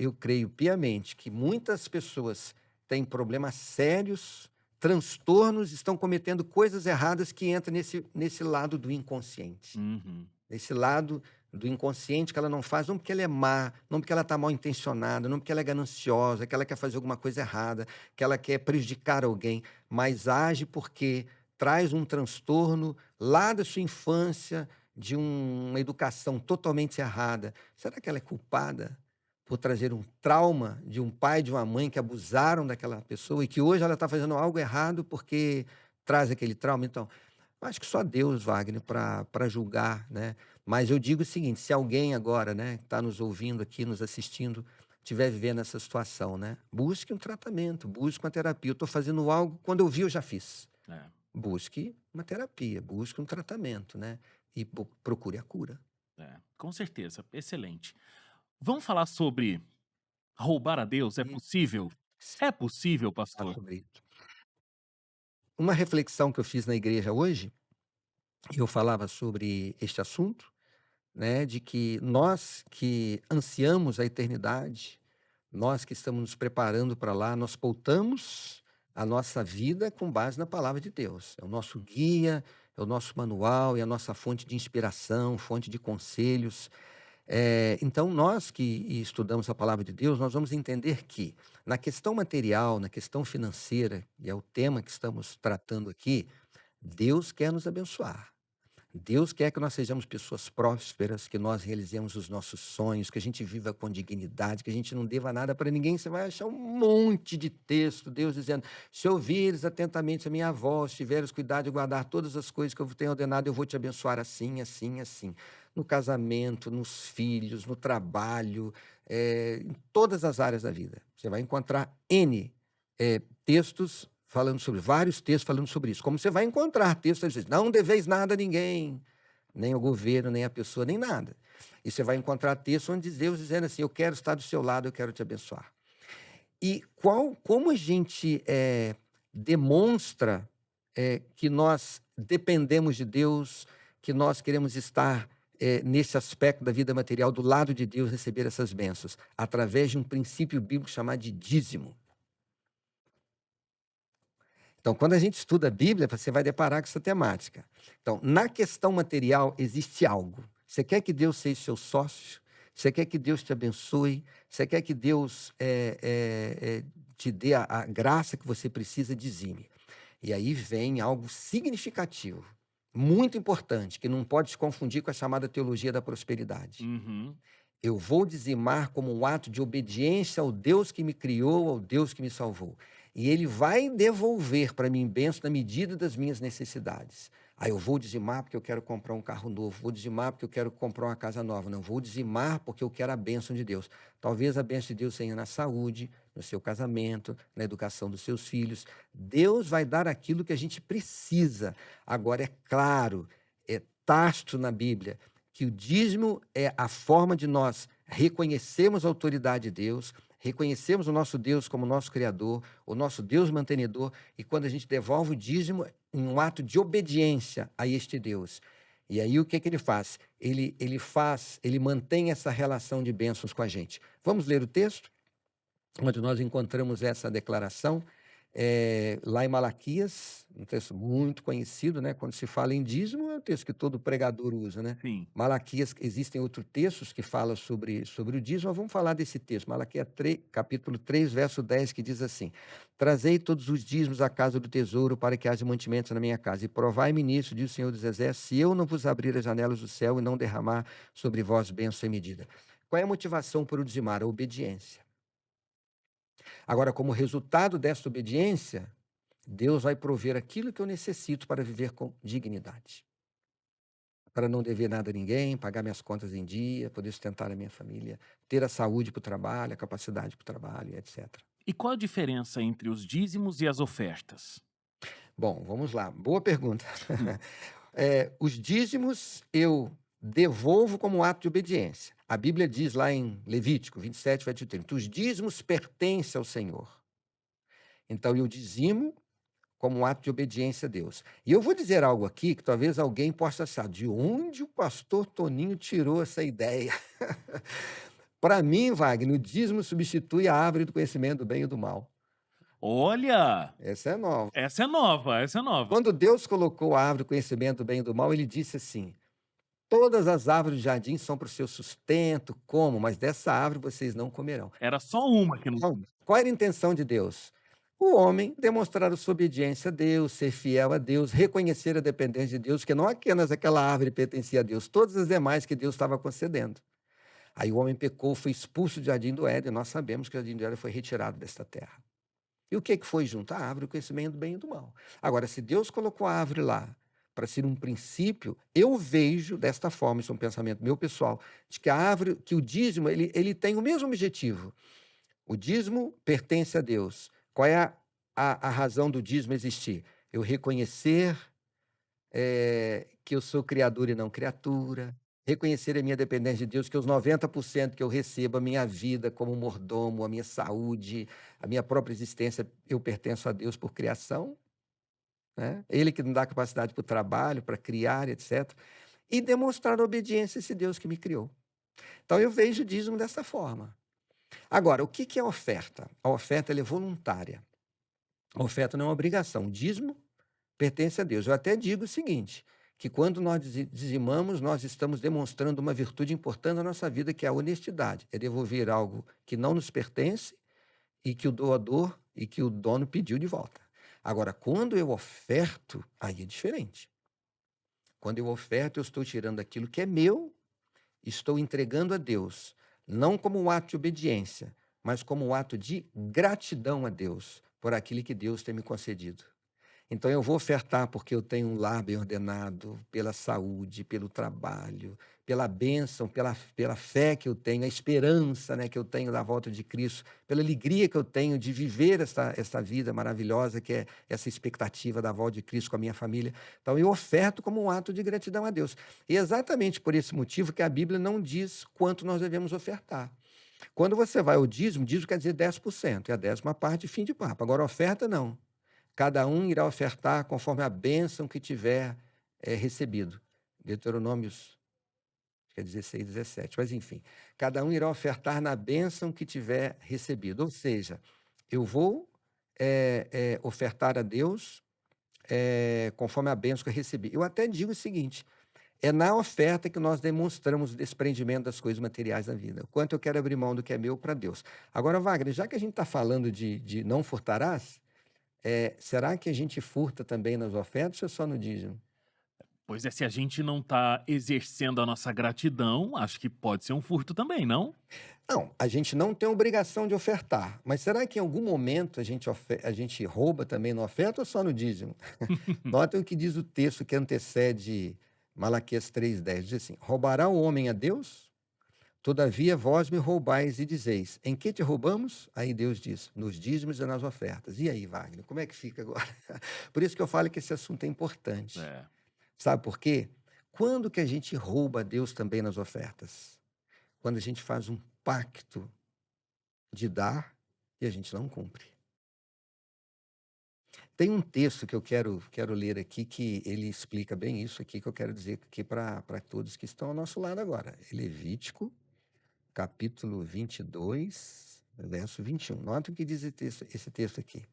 piamente que muitas pessoas têm problemas sérios, transtornos, estão cometendo coisas erradas que entram nesse lado do inconsciente. Uhum. Esse lado do inconsciente que ela não faz, não porque ela é má, não porque ela está mal intencionada, não porque ela é gananciosa, que ela quer fazer alguma coisa errada, que ela quer prejudicar alguém, mas age porque traz um transtorno lá da sua infância, de uma educação totalmente errada. Será que ela é culpada por trazer um trauma de um pai e de uma mãe que abusaram daquela pessoa e que hoje ela está fazendo algo errado porque traz aquele trauma? Então, acho que só Deus, Wagner, para julgar, né? Mas eu digo o seguinte: se alguém agora, né, que está nos ouvindo aqui, nos assistindo, estiver vivendo essa situação, né, busque um tratamento, busque uma terapia. Eu estou fazendo algo, quando eu vi, eu já fiz. É, Busque uma terapia, busque um tratamento, né? E procure a cura. com certeza, excelente. Vamos falar sobre roubar a Deus, é Hum, possível? É possível, Falar pastor? sobre isso. Uma reflexão que eu fiz na igreja hoje, eu falava sobre este assunto, né, de que nós que ansiamos a eternidade, nós que estamos nos preparando para lá, nós pautamos a nossa vida com base na palavra de Deus. É o nosso guia, é o nosso manual, é a nossa fonte de inspiração, fonte de conselhos. Então, nós que estudamos a palavra de Deus, nós vamos entender que, na questão material, na questão financeira, e é o tema que estamos tratando aqui, Deus quer nos abençoar. Deus quer que nós sejamos pessoas prósperas, que nós realizemos os nossos sonhos, que a gente viva com dignidade, que a gente não deva nada para ninguém. Você vai achar um monte de texto, Deus dizendo: se ouvires atentamente a minha voz, tiveres cuidado de guardar todas as coisas que eu tenho ordenado, eu vou te abençoar assim, assim, assim. No casamento, nos filhos, no trabalho, em todas as áreas da vida. Você vai encontrar N textos falando sobre vários textos falando sobre isso. Como você vai encontrar textos dizendo, não deveis nada a ninguém, nem ao governo, nem à pessoa, nem nada. E você vai encontrar textos onde Deus dizendo assim, eu quero estar do seu lado, eu quero te abençoar. E como a gente demonstra que nós dependemos de Deus, que nós queremos estar nesse aspecto da vida material, do lado de Deus, receber essas bênçãos, através de um princípio bíblico chamado de dízimo. Então, quando a gente estuda a Bíblia, você vai deparar com essa temática. Então, na questão material, existe algo. Você quer que Deus seja seu sócio? Você quer que Deus te abençoe? Você quer que Deus te dê a graça que você precisa? Dizime. E aí vem algo significativo, muito importante, que não pode se confundir com a chamada teologia da prosperidade. Uhum. Eu vou dizimar como um ato de obediência ao Deus que me criou, ao Deus que me salvou. E ele vai devolver para mim bênção na medida das minhas necessidades. Aí eu vou dizimar porque eu quero comprar um carro novo, vou dizimar porque eu quero comprar uma casa nova. Não, vou dizimar porque eu quero a bênção de Deus. Talvez a bênção de Deus seja na saúde, no seu casamento, na educação dos seus filhos. Deus vai dar aquilo que a gente precisa. Agora, é claro, é tácito na Bíblia que o dízimo é a forma de nós reconhecermos a autoridade de Deus, reconhecemos o nosso Deus como nosso Criador, o nosso Deus mantenedor, e quando a gente devolve o dízimo, em um ato de obediência a este Deus. E aí o que ele faz? Ele mantém essa relação de bênçãos com a gente. Vamos ler o texto, onde nós encontramos essa declaração. Lá em Malaquias, um texto muito conhecido, né? Quando se fala em dízimo, é o texto que todo pregador usa, né? Sim. Malaquias, existem outros textos que falam sobre o dízimo, mas vamos falar desse texto. Malaquias 3, capítulo 3, verso 10, que diz assim: Trazei todos os dízimos à casa do tesouro, para que haja mantimentos na minha casa. E provai-me nisso, diz o Senhor dos Exércitos, se eu não vos abrir as janelas do céu e não derramar sobre vós bênção sem medida. Qual é a motivação por o dizimar? A obediência. Agora, como resultado dessa obediência, Deus vai prover aquilo que eu necessito para viver com dignidade. Para não dever nada a ninguém, pagar minhas contas em dia, poder sustentar a minha família, ter a saúde para o trabalho, a capacidade para o trabalho, etc. E qual a diferença entre os dízimos e as ofertas? Bom, vamos lá. Boa pergunta. Hum. Os dízimos eu devolvo como ato de obediência. A Bíblia diz lá em Levítico 27, verso 30, os dízimos pertencem ao Senhor. Então eu dizimo como um ato de obediência a Deus. E eu vou dizer algo aqui que talvez alguém possa achar, de onde o pastor Toninho tirou essa ideia? Para mim, Wagner, o dízimo substitui a árvore do conhecimento do bem e do mal. Olha! Essa é nova. Essa é nova, essa é nova. Quando Deus colocou a árvore do conhecimento do bem e do mal, ele disse assim, todas as árvores do jardim são para o seu sustento, como? Mas dessa árvore vocês não comerão. Era só uma que não Então, tinha. qual era a intenção de Deus? O homem demonstrar a sua obediência a Deus, ser fiel a Deus, reconhecer a dependência de Deus, que não apenas aquela árvore pertencia a Deus, todas as demais que Deus estava concedendo. Aí o homem pecou, foi expulso do jardim do Éden, e nós sabemos que o jardim do Éden foi retirado desta terra. E o que foi junto? A árvore, o conhecimento do bem e do mal. Agora, se Deus colocou a árvore lá para ser um princípio, eu vejo desta forma, isso é um pensamento meu pessoal, de que a árvore, que o dízimo, ele tem o mesmo objetivo. O dízimo pertence a Deus. Qual é a razão do dízimo existir? Eu reconhecer que eu sou criador e não criatura, reconhecer a minha dependência de Deus, que os 90% que eu recebo, a minha vida como mordomo, a minha saúde, a minha própria existência, eu pertenço a Deus por criação, né? Ele que me dá capacidade para o trabalho, para criar, etc. E demonstrar a obediência a esse Deus que me criou. Então eu vejo o dízimo dessa forma. Agora, o que é a oferta? A oferta ela é voluntária. A oferta não é uma obrigação, o dízimo pertence a Deus. Eu até digo o seguinte, que quando nós dizimamos, nós estamos demonstrando uma virtude importante na nossa vida, que é a honestidade, é devolver algo que não nos pertence e que o doador e que o dono pediu de volta. Agora, quando eu oferto, aí é diferente. Quando eu oferto, eu estou tirando aquilo que é meu, estou entregando a Deus, não como um ato de obediência, mas como um ato de gratidão a Deus por aquilo que Deus tem me concedido. Então eu vou ofertar porque eu tenho um lar bem ordenado, pela saúde, pelo trabalho, pela bênção, pela fé que eu tenho, a esperança, né, que eu tenho da volta de Cristo, pela alegria que eu tenho de viver esta vida maravilhosa que é essa expectativa da volta de Cristo com a minha família. Então eu oferto como um ato de gratidão a Deus. E é exatamente por esse motivo que a Bíblia não diz quanto nós devemos ofertar. Quando você vai ao dízimo quer dizer 10%, é a 10ª parte, fim de papo. Agora, oferta não. Cada um irá ofertar conforme a bênção que tiver recebido. Deuteronômios, acho que é 16, 17, mas enfim. Cada um irá ofertar na bênção que tiver recebido. Ou seja, eu vou ofertar a Deus conforme a bênção que eu recebi. Eu até digo o seguinte, é na oferta que nós demonstramos o desprendimento das coisas materiais da vida. O quanto eu quero abrir mão do que é meu para Deus. Agora, Wagner, já que a gente está falando de não furtarás, será que a gente furta também nas ofertas ou só no dízimo? Pois é, se a gente não tá exercendo a nossa gratidão, acho que pode ser um furto também, não? Não, a gente não tem obrigação de ofertar, mas será que em algum momento a gente rouba também na oferta ou só no dízimo? Notem o que diz o texto que antecede Malaquias 3,10. Diz assim: roubará o homem a Deus? Todavia vós me roubais e dizeis: em que te roubamos? Aí Deus diz: nos dízimos e nas ofertas. E aí, Wagner, como é que fica agora? Por isso que eu falo que esse assunto é importante. É. Sabe por quê? Quando que a gente rouba a Deus também nas ofertas? Quando a gente faz um pacto de dar e a gente não cumpre. Tem um texto que eu quero ler aqui que ele explica bem isso aqui que eu quero dizer aqui para todos que estão ao nosso lado agora. Levítico, capítulo 22, verso 21. Nota o que diz esse texto aqui.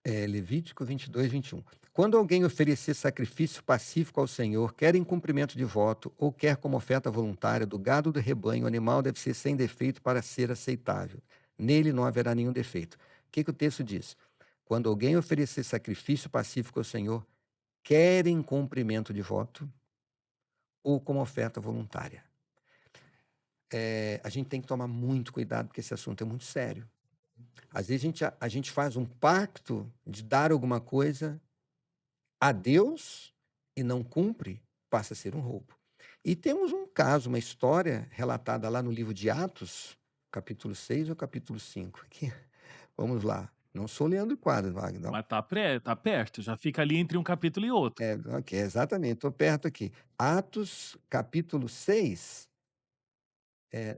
Levítico 22, 21. Quando alguém oferecer sacrifício pacífico ao Senhor, quer em cumprimento de voto, ou quer como oferta voluntária do gado do rebanho, o animal deve ser sem defeito para ser aceitável. Nele não haverá nenhum defeito. O que o texto diz? Quando alguém oferecer sacrifício pacífico ao Senhor, quer em cumprimento de voto, ou como oferta voluntária. A gente tem que tomar muito cuidado, porque esse assunto é muito sério. Às vezes a gente faz um pacto de dar alguma coisa a Deus e não cumpre, passa a ser um roubo. E temos um caso, uma história relatada lá no livro de Atos, capítulo 6 ou capítulo 5. Aqui. Vamos lá. Não sou Leandro Quadros, Wagner. Mas tá perto, já fica ali entre um capítulo e outro. Ok, exatamente, estou perto aqui. Atos, capítulo 6.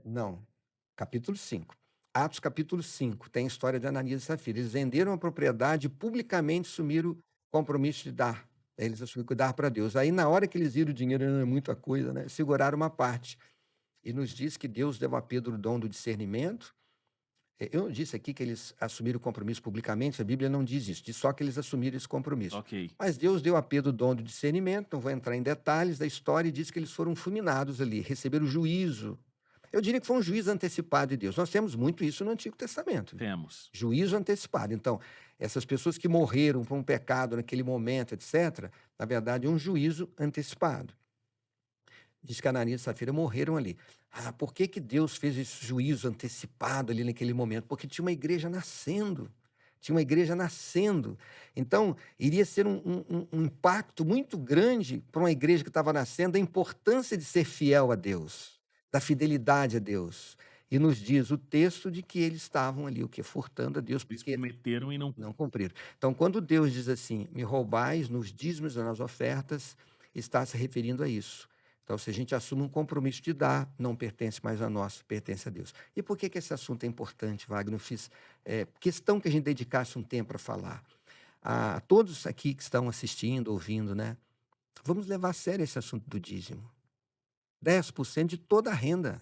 Não, capítulo 5. Atos, capítulo 5, tem a história de Ananias e Safira. Eles venderam a propriedade e publicamente assumiram o compromisso de dar. Eles assumiram que dar para Deus. Aí, na hora que eles viram o dinheiro, não é muita coisa, né? Seguraram uma parte. E nos diz que Deus deu a Pedro o dom do discernimento. Eu não disse aqui que eles assumiram o compromisso publicamente, a Bíblia não diz isso, diz só que eles assumiram esse compromisso. Ok. Mas Deus deu a Pedro o dom do discernimento, não vou entrar em detalhes da história, e diz que eles foram fulminados ali, receberam juízo. Eu diria que foi um juízo antecipado de Deus. Nós temos muito isso no Antigo Testamento. Temos. Juízo antecipado. Então, essas pessoas que morreram por um pecado naquele momento, etc., na verdade, é um juízo antecipado. Diz que Ananias e Safira morreram ali. Por que Deus fez esse juízo antecipado ali naquele momento? Porque tinha uma igreja nascendo. Tinha uma igreja nascendo. Então, iria ser um impacto muito grande para uma igreja que estava nascendo, a importância de ser fiel a Deus, da fidelidade a Deus. E nos diz o texto de que eles estavam ali, o que? Furtando a Deus, Eles porque prometeram e não. não cumpriram. Então, quando Deus diz assim, me roubais nos dízimos e nas ofertas, está se referindo a isso. Então, se a gente assume um compromisso de dar, não pertence mais a nós, pertence a Deus. E por que esse assunto é importante, Wagner? Eu fiz questão que a gente dedicasse um tempo para falar. A todos aqui que estão assistindo, ouvindo, né? Vamos levar a sério esse assunto do dízimo. 10% de toda a renda.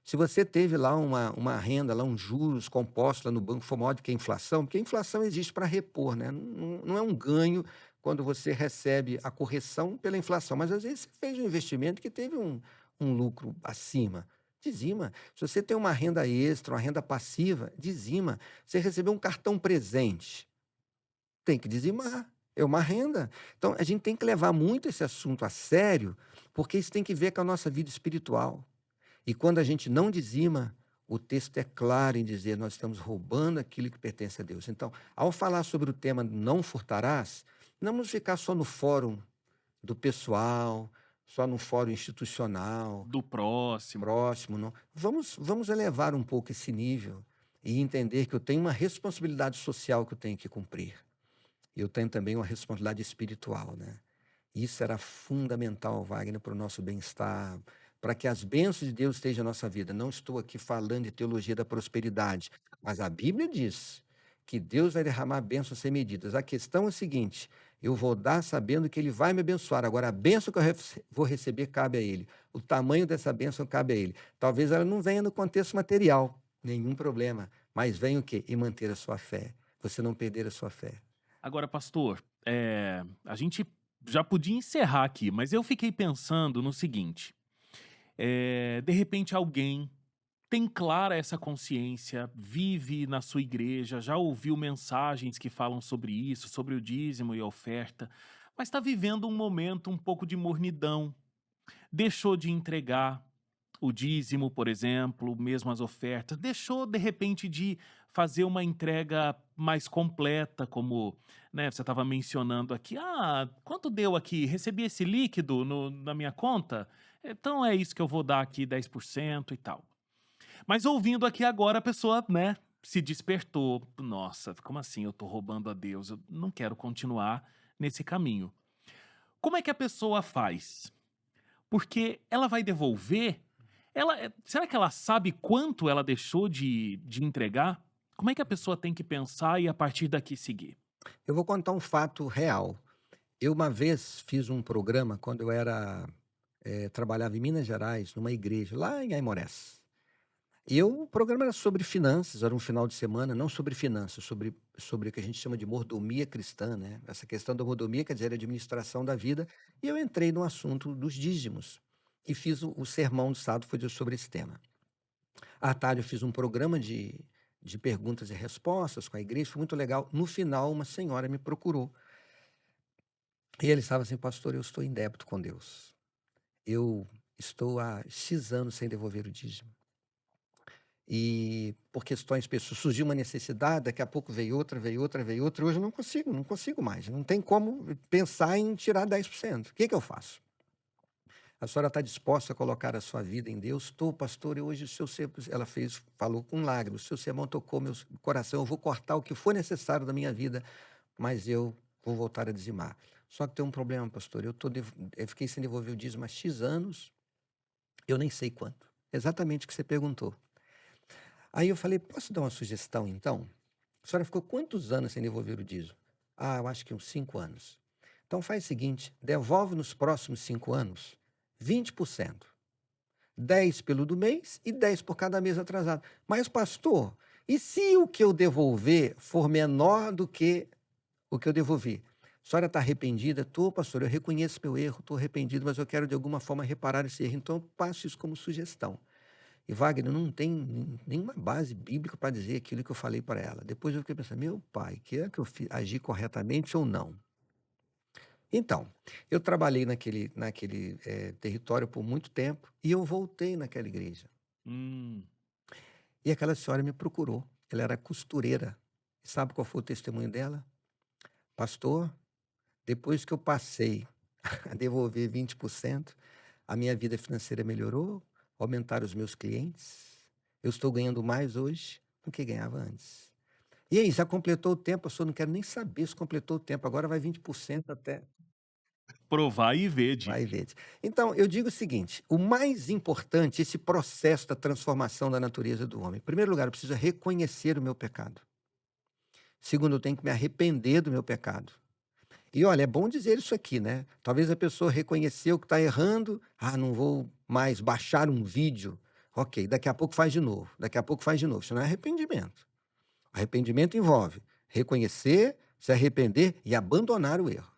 Se você teve lá uma renda, lá uns juros compostos lá no banco, for maior do que a inflação, porque a inflação existe para repor, né? Não é um ganho quando você recebe a correção pela inflação, mas às vezes você fez um investimento que teve um lucro acima. Dizima. Se você tem uma renda extra, uma renda passiva, dizima. Você recebeu um cartão presente, tem que dizimar. É uma renda. Então, a gente tem que levar muito esse assunto a sério, porque isso tem que ver com a nossa vida espiritual. E quando a gente não dizima, o texto é claro em dizer nós estamos roubando aquilo que pertence a Deus. Então, ao falar sobre o tema não furtarás, não vamos ficar só no fórum do pessoal, só no fórum institucional, Do próximo. próximo, não. Vamos elevar um pouco esse nível e entender que eu tenho uma responsabilidade social que eu tenho que cumprir. Eu tenho também uma responsabilidade espiritual, né? Isso era fundamental, Wagner, para o nosso bem-estar, para que as bênçãos de Deus estejam na nossa vida. Não estou aqui falando de teologia da prosperidade, mas a Bíblia diz que Deus vai derramar bênçãos sem medidas. A questão é a seguinte: eu vou dar sabendo que Ele vai me abençoar. Agora, a bênção que eu vou receber cabe a Ele. O tamanho dessa bênção cabe a Ele. Talvez ela não venha no contexto material, nenhum problema, mas venha o quê? E manter a sua fé. Você não perder a sua fé. Agora, pastor, a gente já podia encerrar aqui, mas eu fiquei pensando no seguinte: de repente alguém tem clara essa consciência, vive na sua igreja, já ouviu mensagens que falam sobre isso, sobre o dízimo e a oferta, mas está vivendo um momento um pouco de mornidão, deixou de entregar o dízimo, por exemplo, mesmo as ofertas, deixou de repente de fazer uma entrega mais completa, como, né, você estava mencionando aqui, quanto deu aqui? Recebi esse líquido na minha conta? Então é isso que eu vou dar aqui, 10% e tal. Mas ouvindo aqui agora, a pessoa, né, se despertou. Nossa, como assim eu tô roubando a Deus? Eu não quero continuar nesse caminho. Como é que a pessoa faz? Porque ela vai devolver? Será que ela sabe quanto ela deixou de entregar? Como é que a pessoa tem que pensar e a partir daqui seguir? Eu vou contar um fato real. Eu uma vez fiz um programa quando eu trabalhava em Minas Gerais, numa igreja, lá em Aimorés. O programa era sobre finanças, era um final de semana, não sobre finanças, sobre o que a gente chama de mordomia cristã, né? Essa questão da mordomia, quer dizer, a administração da vida. E eu entrei no assunto dos dízimos e fiz o sermão do sábado, foi sobre esse tema. À tarde eu fiz um programa de perguntas e respostas com a igreja, foi muito legal. No final, uma senhora me procurou. E ele estava assim: pastor, eu estou em débito com Deus. Eu estou há X anos sem devolver o dízimo. E por questões pessoais, surgiu uma necessidade, daqui a pouco veio outra, veio outra, veio outra, e hoje eu não consigo mais, não tem como pensar em tirar 10%. O que eu faço? A senhora está disposta a colocar a sua vida em Deus? Estou, pastor, e hoje o seu sermão, ela falou com lágrimas, o seu sermão tocou meu coração, eu vou cortar o que for necessário da minha vida, mas eu vou voltar a dizimar. Só que tem um problema, pastor, eu fiquei sem devolver o dízimo há X anos, eu nem sei quanto. Exatamente o que você perguntou. Aí eu falei: posso dar uma sugestão, então? A senhora ficou quantos anos sem devolver o dízimo? Eu acho que uns 5 anos. Então faz o seguinte, devolve nos próximos 5 anos 20%. 10 pelo do mês e 10 por cada mês atrasado. Mas, pastor, e se o que eu devolver for menor do que o que eu devolvi? A senhora está arrependida? Estou, pastor, eu reconheço meu erro, estou arrependido, mas eu quero de alguma forma reparar esse erro. Então eu passo isso como sugestão. E Wagner, não tem nenhuma base bíblica para dizer aquilo que eu falei para ela. Depois eu fiquei pensando: meu pai, quer que eu agi corretamente ou não? Então, eu trabalhei naquele território por muito tempo e eu voltei naquela igreja. Hum, E aquela senhora me procurou. Ela era costureira. E sabe qual foi o testemunho dela? Pastor, depois que eu passei a devolver 20%, a minha vida financeira melhorou, aumentaram os meus clientes, eu estou ganhando mais hoje do que ganhava antes. E aí, já completou o tempo? Pastor, não quero nem saber se completou o tempo, agora vai 20% até. provar e vede. Vai ver. Então, eu digo o seguinte: o mais importante, esse processo da transformação da natureza do homem. Em primeiro lugar, eu preciso reconhecer o meu pecado. Segundo, eu tenho que me arrepender do meu pecado. E olha, é bom dizer isso aqui, né? Talvez a pessoa reconheceu que está errando. Não vou mais baixar um vídeo Ok, daqui a pouco faz de novo, daqui a pouco faz de novo. Isso não é arrependimento. Arrependimento envolve reconhecer, se arrepender e abandonar o erro,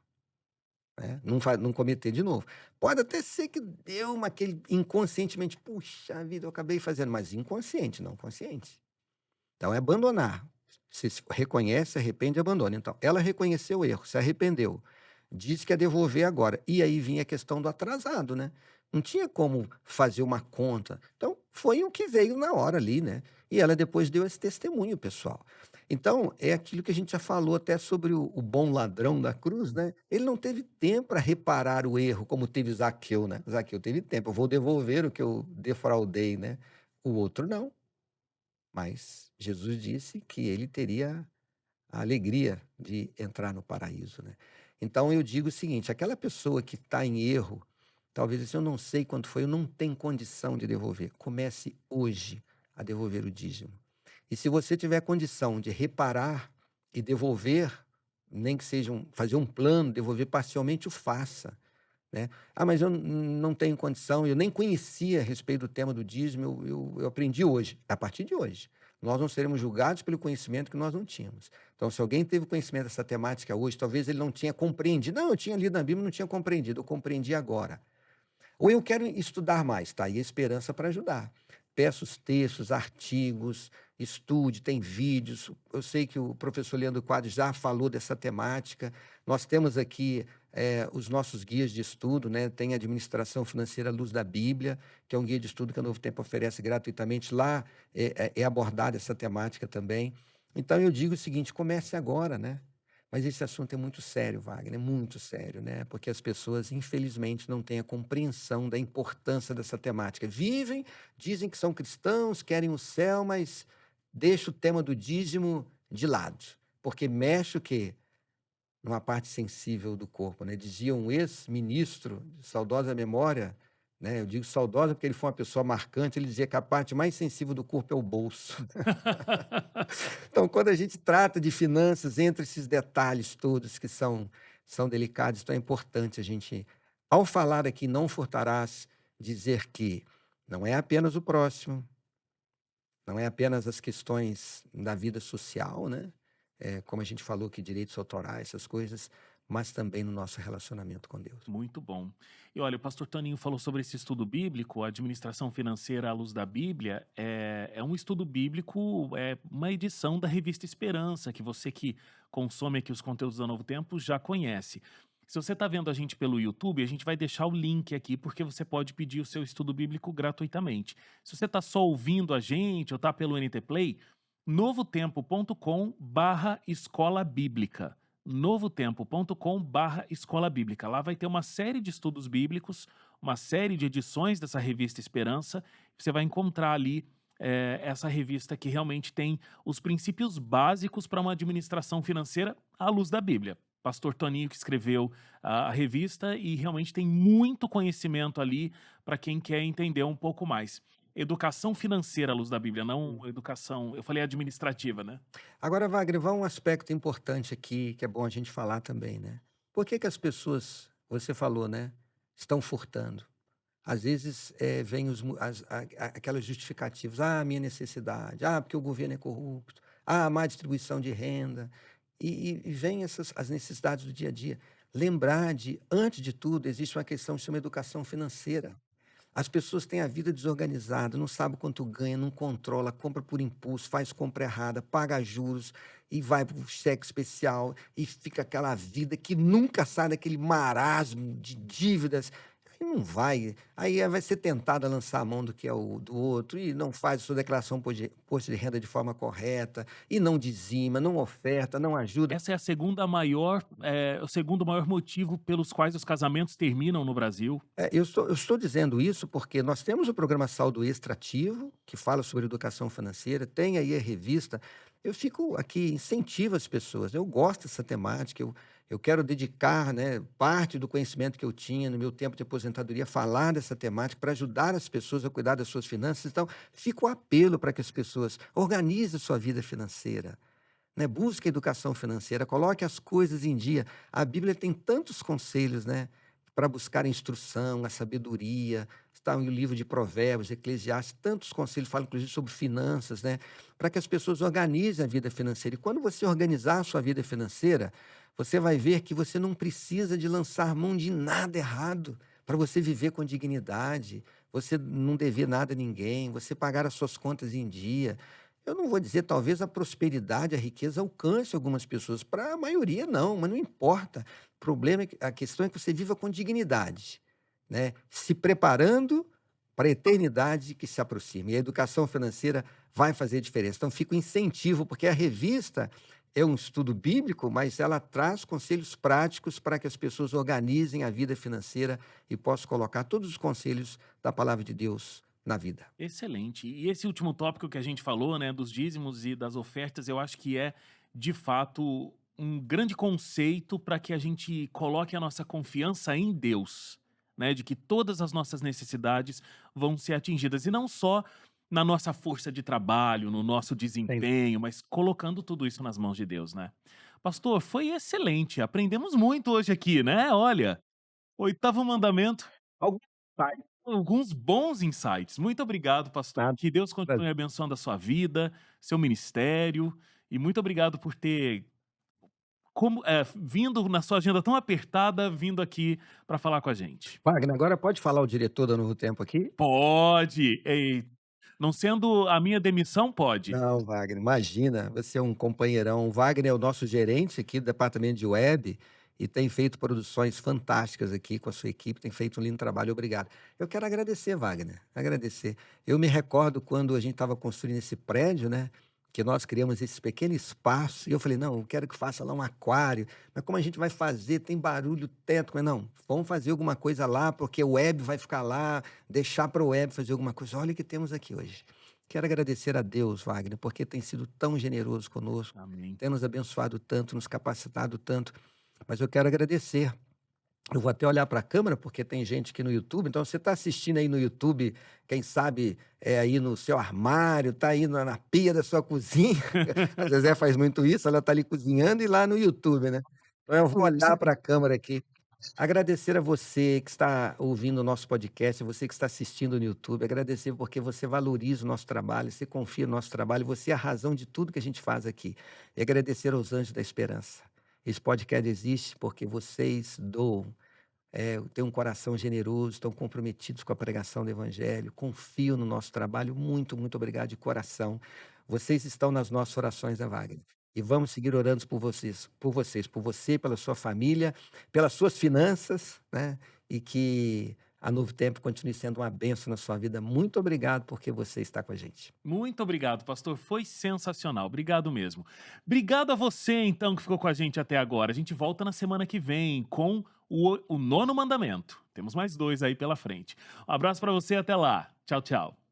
né? Não cometer de novo. Pode até ser que deu aquele inconscientemente, puxa vida, eu acabei fazendo, mas inconsciente, não consciente. Então é abandonar. Se reconhece, se arrepende e abandona. Então, ela reconheceu o erro, se arrependeu, disse que ia devolver agora. E aí vinha a questão do atrasado, né? Não tinha como fazer uma conta. Então, foi o que veio na hora ali, né? E ela depois deu esse testemunho, pessoal. Então, é aquilo que a gente já falou até sobre o bom ladrão da cruz, né? Ele não teve tempo para reparar o erro, como teve Zaqueu, né? Zaqueu teve tempo, eu vou devolver o que eu defraudei, né? O outro não. Mas Jesus disse que ele teria a alegria de entrar no paraíso, né. Então eu digo o seguinte, aquela pessoa que está em erro, talvez assim: "Eu não sei quanto foi, eu não tenho condição de devolver", comece hoje a devolver o dízimo. E se você tiver condição de reparar e devolver, nem que seja fazer um plano, devolver parcialmente, o faça, né. "Ah, mas eu não tenho condição, eu nem conhecia a respeito do tema do dízimo, eu aprendi hoje", a partir de hoje. Nós não seremos julgados pelo conhecimento que nós não tínhamos. Então, se alguém teve conhecimento dessa temática hoje, talvez ele não tinha compreendido. "Não, eu tinha lido na Bíblia e não tinha compreendido, eu compreendi agora". Ou eu quero estudar mais, tá aí a esperança para ajudar. Peço os textos, artigos, estude, tem vídeos. Eu sei que o professor Leandro Quadros já falou dessa temática. Nós temos aqui os nossos guias de estudo, né? Tem a Administração Financeira à Luz da Bíblia, que é um guia de estudo que a Novo Tempo oferece gratuitamente. Lá é abordada essa temática também. Então eu digo o seguinte: comece agora, né? Mas esse assunto é muito sério, Wagner, é muito sério, né? Porque as pessoas, infelizmente, não têm a compreensão da importância dessa temática. Vivem, dizem que são cristãos, querem o céu, mas deixa o tema do dízimo de lado, porque mexe o quê? Numa parte sensível do corpo, né. Dizia um ex-ministro de saudosa memória, né, eu digo saudosa porque ele foi uma pessoa marcante, ele dizia que a parte mais sensível do corpo é o bolso. Então, quando a gente trata de finanças, entre esses detalhes todos que são delicados, então é importante a gente, ao falar aqui "não furtarás", dizer que não é apenas o próximo, não é apenas as questões da vida social, né, como a gente falou que direitos autorais, essas coisas, mas também no nosso relacionamento com Deus. Muito bom. E olha, o pastor Toninho falou sobre esse estudo bíblico, a administração financeira à luz da Bíblia. É um estudo bíblico, é uma edição da revista Esperança, que você que consome aqui os conteúdos da Novo Tempo já conhece. Se você está vendo a gente pelo YouTube, a gente vai deixar o link aqui, porque você pode pedir o seu estudo bíblico gratuitamente. Se você está só ouvindo a gente ou está pelo NT Play, novotempo.com/escola bíblica novotempo.com/escola bíblica. Lá vai ter uma série de estudos bíblicos, uma série de edições dessa revista Esperança. Você vai encontrar ali essa revista que realmente tem os princípios básicos para uma administração financeira à luz da Bíblia. Pastor Toninho que escreveu a revista e realmente tem muito conhecimento ali para quem quer entender um pouco mais. Educação financeira à luz da Bíblia, não educação, eu falei administrativa, né? Agora, Wagner, vai um aspecto importante aqui, que é bom a gente falar também, né. Por que que as pessoas, você falou, né, estão furtando? Às vezes, vem aquelas justificativas: "Ah, minha necessidade. Ah, porque o governo é corrupto. Ah, má distribuição de renda", e vem as necessidades do dia a dia. Lembrar de, antes de tudo, existe uma questão que chama educação financeira. As pessoas têm a vida desorganizada, não sabe quanto ganha, não controla, compra por impulso, faz compra errada, paga juros e vai para o cheque especial e fica aquela vida que nunca sai daquele marasmo de dívidas. Aí não vai, aí vai ser tentado a lançar a mão do que é o do outro e não faz sua declaração imposto de renda de forma correta e não dizima, não oferta, não ajuda. Essa é a segunda maior, o segundo maior motivo pelos quais os casamentos terminam no Brasil. Eu estou dizendo isso porque nós temos o programa Saldo Extrativo, que fala sobre educação financeira, tem aí a revista. Eu fico aqui, incentivo as pessoas, eu gosto dessa temática, eu quero dedicar, né, parte do conhecimento que eu tinha no meu tempo de aposentadoria a falar dessa temática para ajudar as pessoas a cuidar das suas finanças. Então, fica o apelo para que as pessoas organizem a sua vida financeira, né, busque educação financeira, coloque as coisas em dia. A Bíblia tem tantos conselhos, né? para buscar a instrução, a sabedoria. Está no livro de Provérbios, Eclesiastes, tantos conselhos falam inclusive sobre finanças, né, para que as pessoas organizem a vida financeira. E quando você organizar a sua vida financeira, você vai ver que você não precisa de lançar mão de nada errado para você viver com dignidade, você não dever nada a ninguém, você pagar as suas contas em dia. Eu não vou dizer, talvez a prosperidade, a riqueza alcance algumas pessoas, para a maioria não, mas não importa. O problema é que a questão é que você viva com dignidade, né, se preparando para a eternidade que se aproxima. E a educação financeira vai fazer diferença. Então fica o incentivo, porque a revista é um estudo bíblico, mas ela traz conselhos práticos para que as pessoas organizem a vida financeira e possam colocar todos os conselhos da palavra de Deus na vida. Excelente. E esse último tópico que a gente falou, né, dos dízimos e das ofertas, eu acho que é, de fato, um grande conceito para que a gente coloque a nossa confiança em Deus, né, de que todas as nossas necessidades vão ser atingidas, e não só na nossa força de trabalho, no nosso Sem desempenho, mas colocando tudo isso nas mãos de Deus, né. Pastor, foi excelente, aprendemos muito hoje aqui, né, olha, oitavo mandamento, algum pai. alguns bons insights. Muito obrigado, pastor. Nada. Que Deus continue abençoando a sua vida, seu ministério, e muito obrigado por ter vindo na sua agenda tão apertada, vindo aqui para falar com a gente. Wagner, agora pode falar o diretor da Novo Tempo aqui? Pode! Não sendo a minha demissão, pode. Não, Wagner, imagina, você é um companheirão. O Wagner é o nosso gerente aqui do departamento de web e tem feito produções fantásticas aqui com a sua equipe, tem feito um lindo trabalho, obrigado. Eu quero agradecer, Wagner, agradecer. Eu me recordo quando a gente estava construindo esse prédio, né, que nós criamos esse pequeno espaço, e eu falei, não, eu quero que faça lá um aquário, mas como a gente vai fazer? Tem barulho, teto, mas não, vamos fazer alguma coisa lá, porque o web vai ficar lá, deixar para o web fazer alguma coisa. Olha o que temos aqui hoje. Quero agradecer a Deus, Wagner, porque tem sido tão generoso conosco, Amém. tem nos abençoado tanto, nos capacitado tanto. Mas eu quero agradecer. Eu vou até olhar para a câmera, porque tem gente aqui no YouTube. Então, você está assistindo aí no YouTube, quem sabe é aí no seu armário, está aí na pia da sua cozinha. A Zezé faz muito isso, ela está ali cozinhando e lá no YouTube, né? Então, eu vou olhar para a câmera aqui. Agradecer a você que está ouvindo o nosso podcast, você que está assistindo no YouTube, agradecer porque você valoriza o nosso trabalho, você confia no nosso trabalho, você é a razão de tudo que a gente faz aqui. E agradecer aos Anjos da Esperança. Esse podcast existe porque vocês doam, têm um coração generoso, estão comprometidos com a pregação do Evangelho, confiam no nosso trabalho. Muito, muito obrigado de coração. Vocês estão nas nossas orações, né, Wagner? E vamos seguir orando por você, pela sua família, pelas suas finanças, né? E que a Novo Tempo continue sendo uma bênção na sua vida. Muito obrigado porque você está com a gente. Muito obrigado, pastor. Foi sensacional. Obrigado mesmo. Obrigado a você, então, que ficou com a gente até agora. A gente volta na semana que vem com o nono mandamento. Temos mais dois aí pela frente. Um abraço para você, até lá. Tchau, tchau.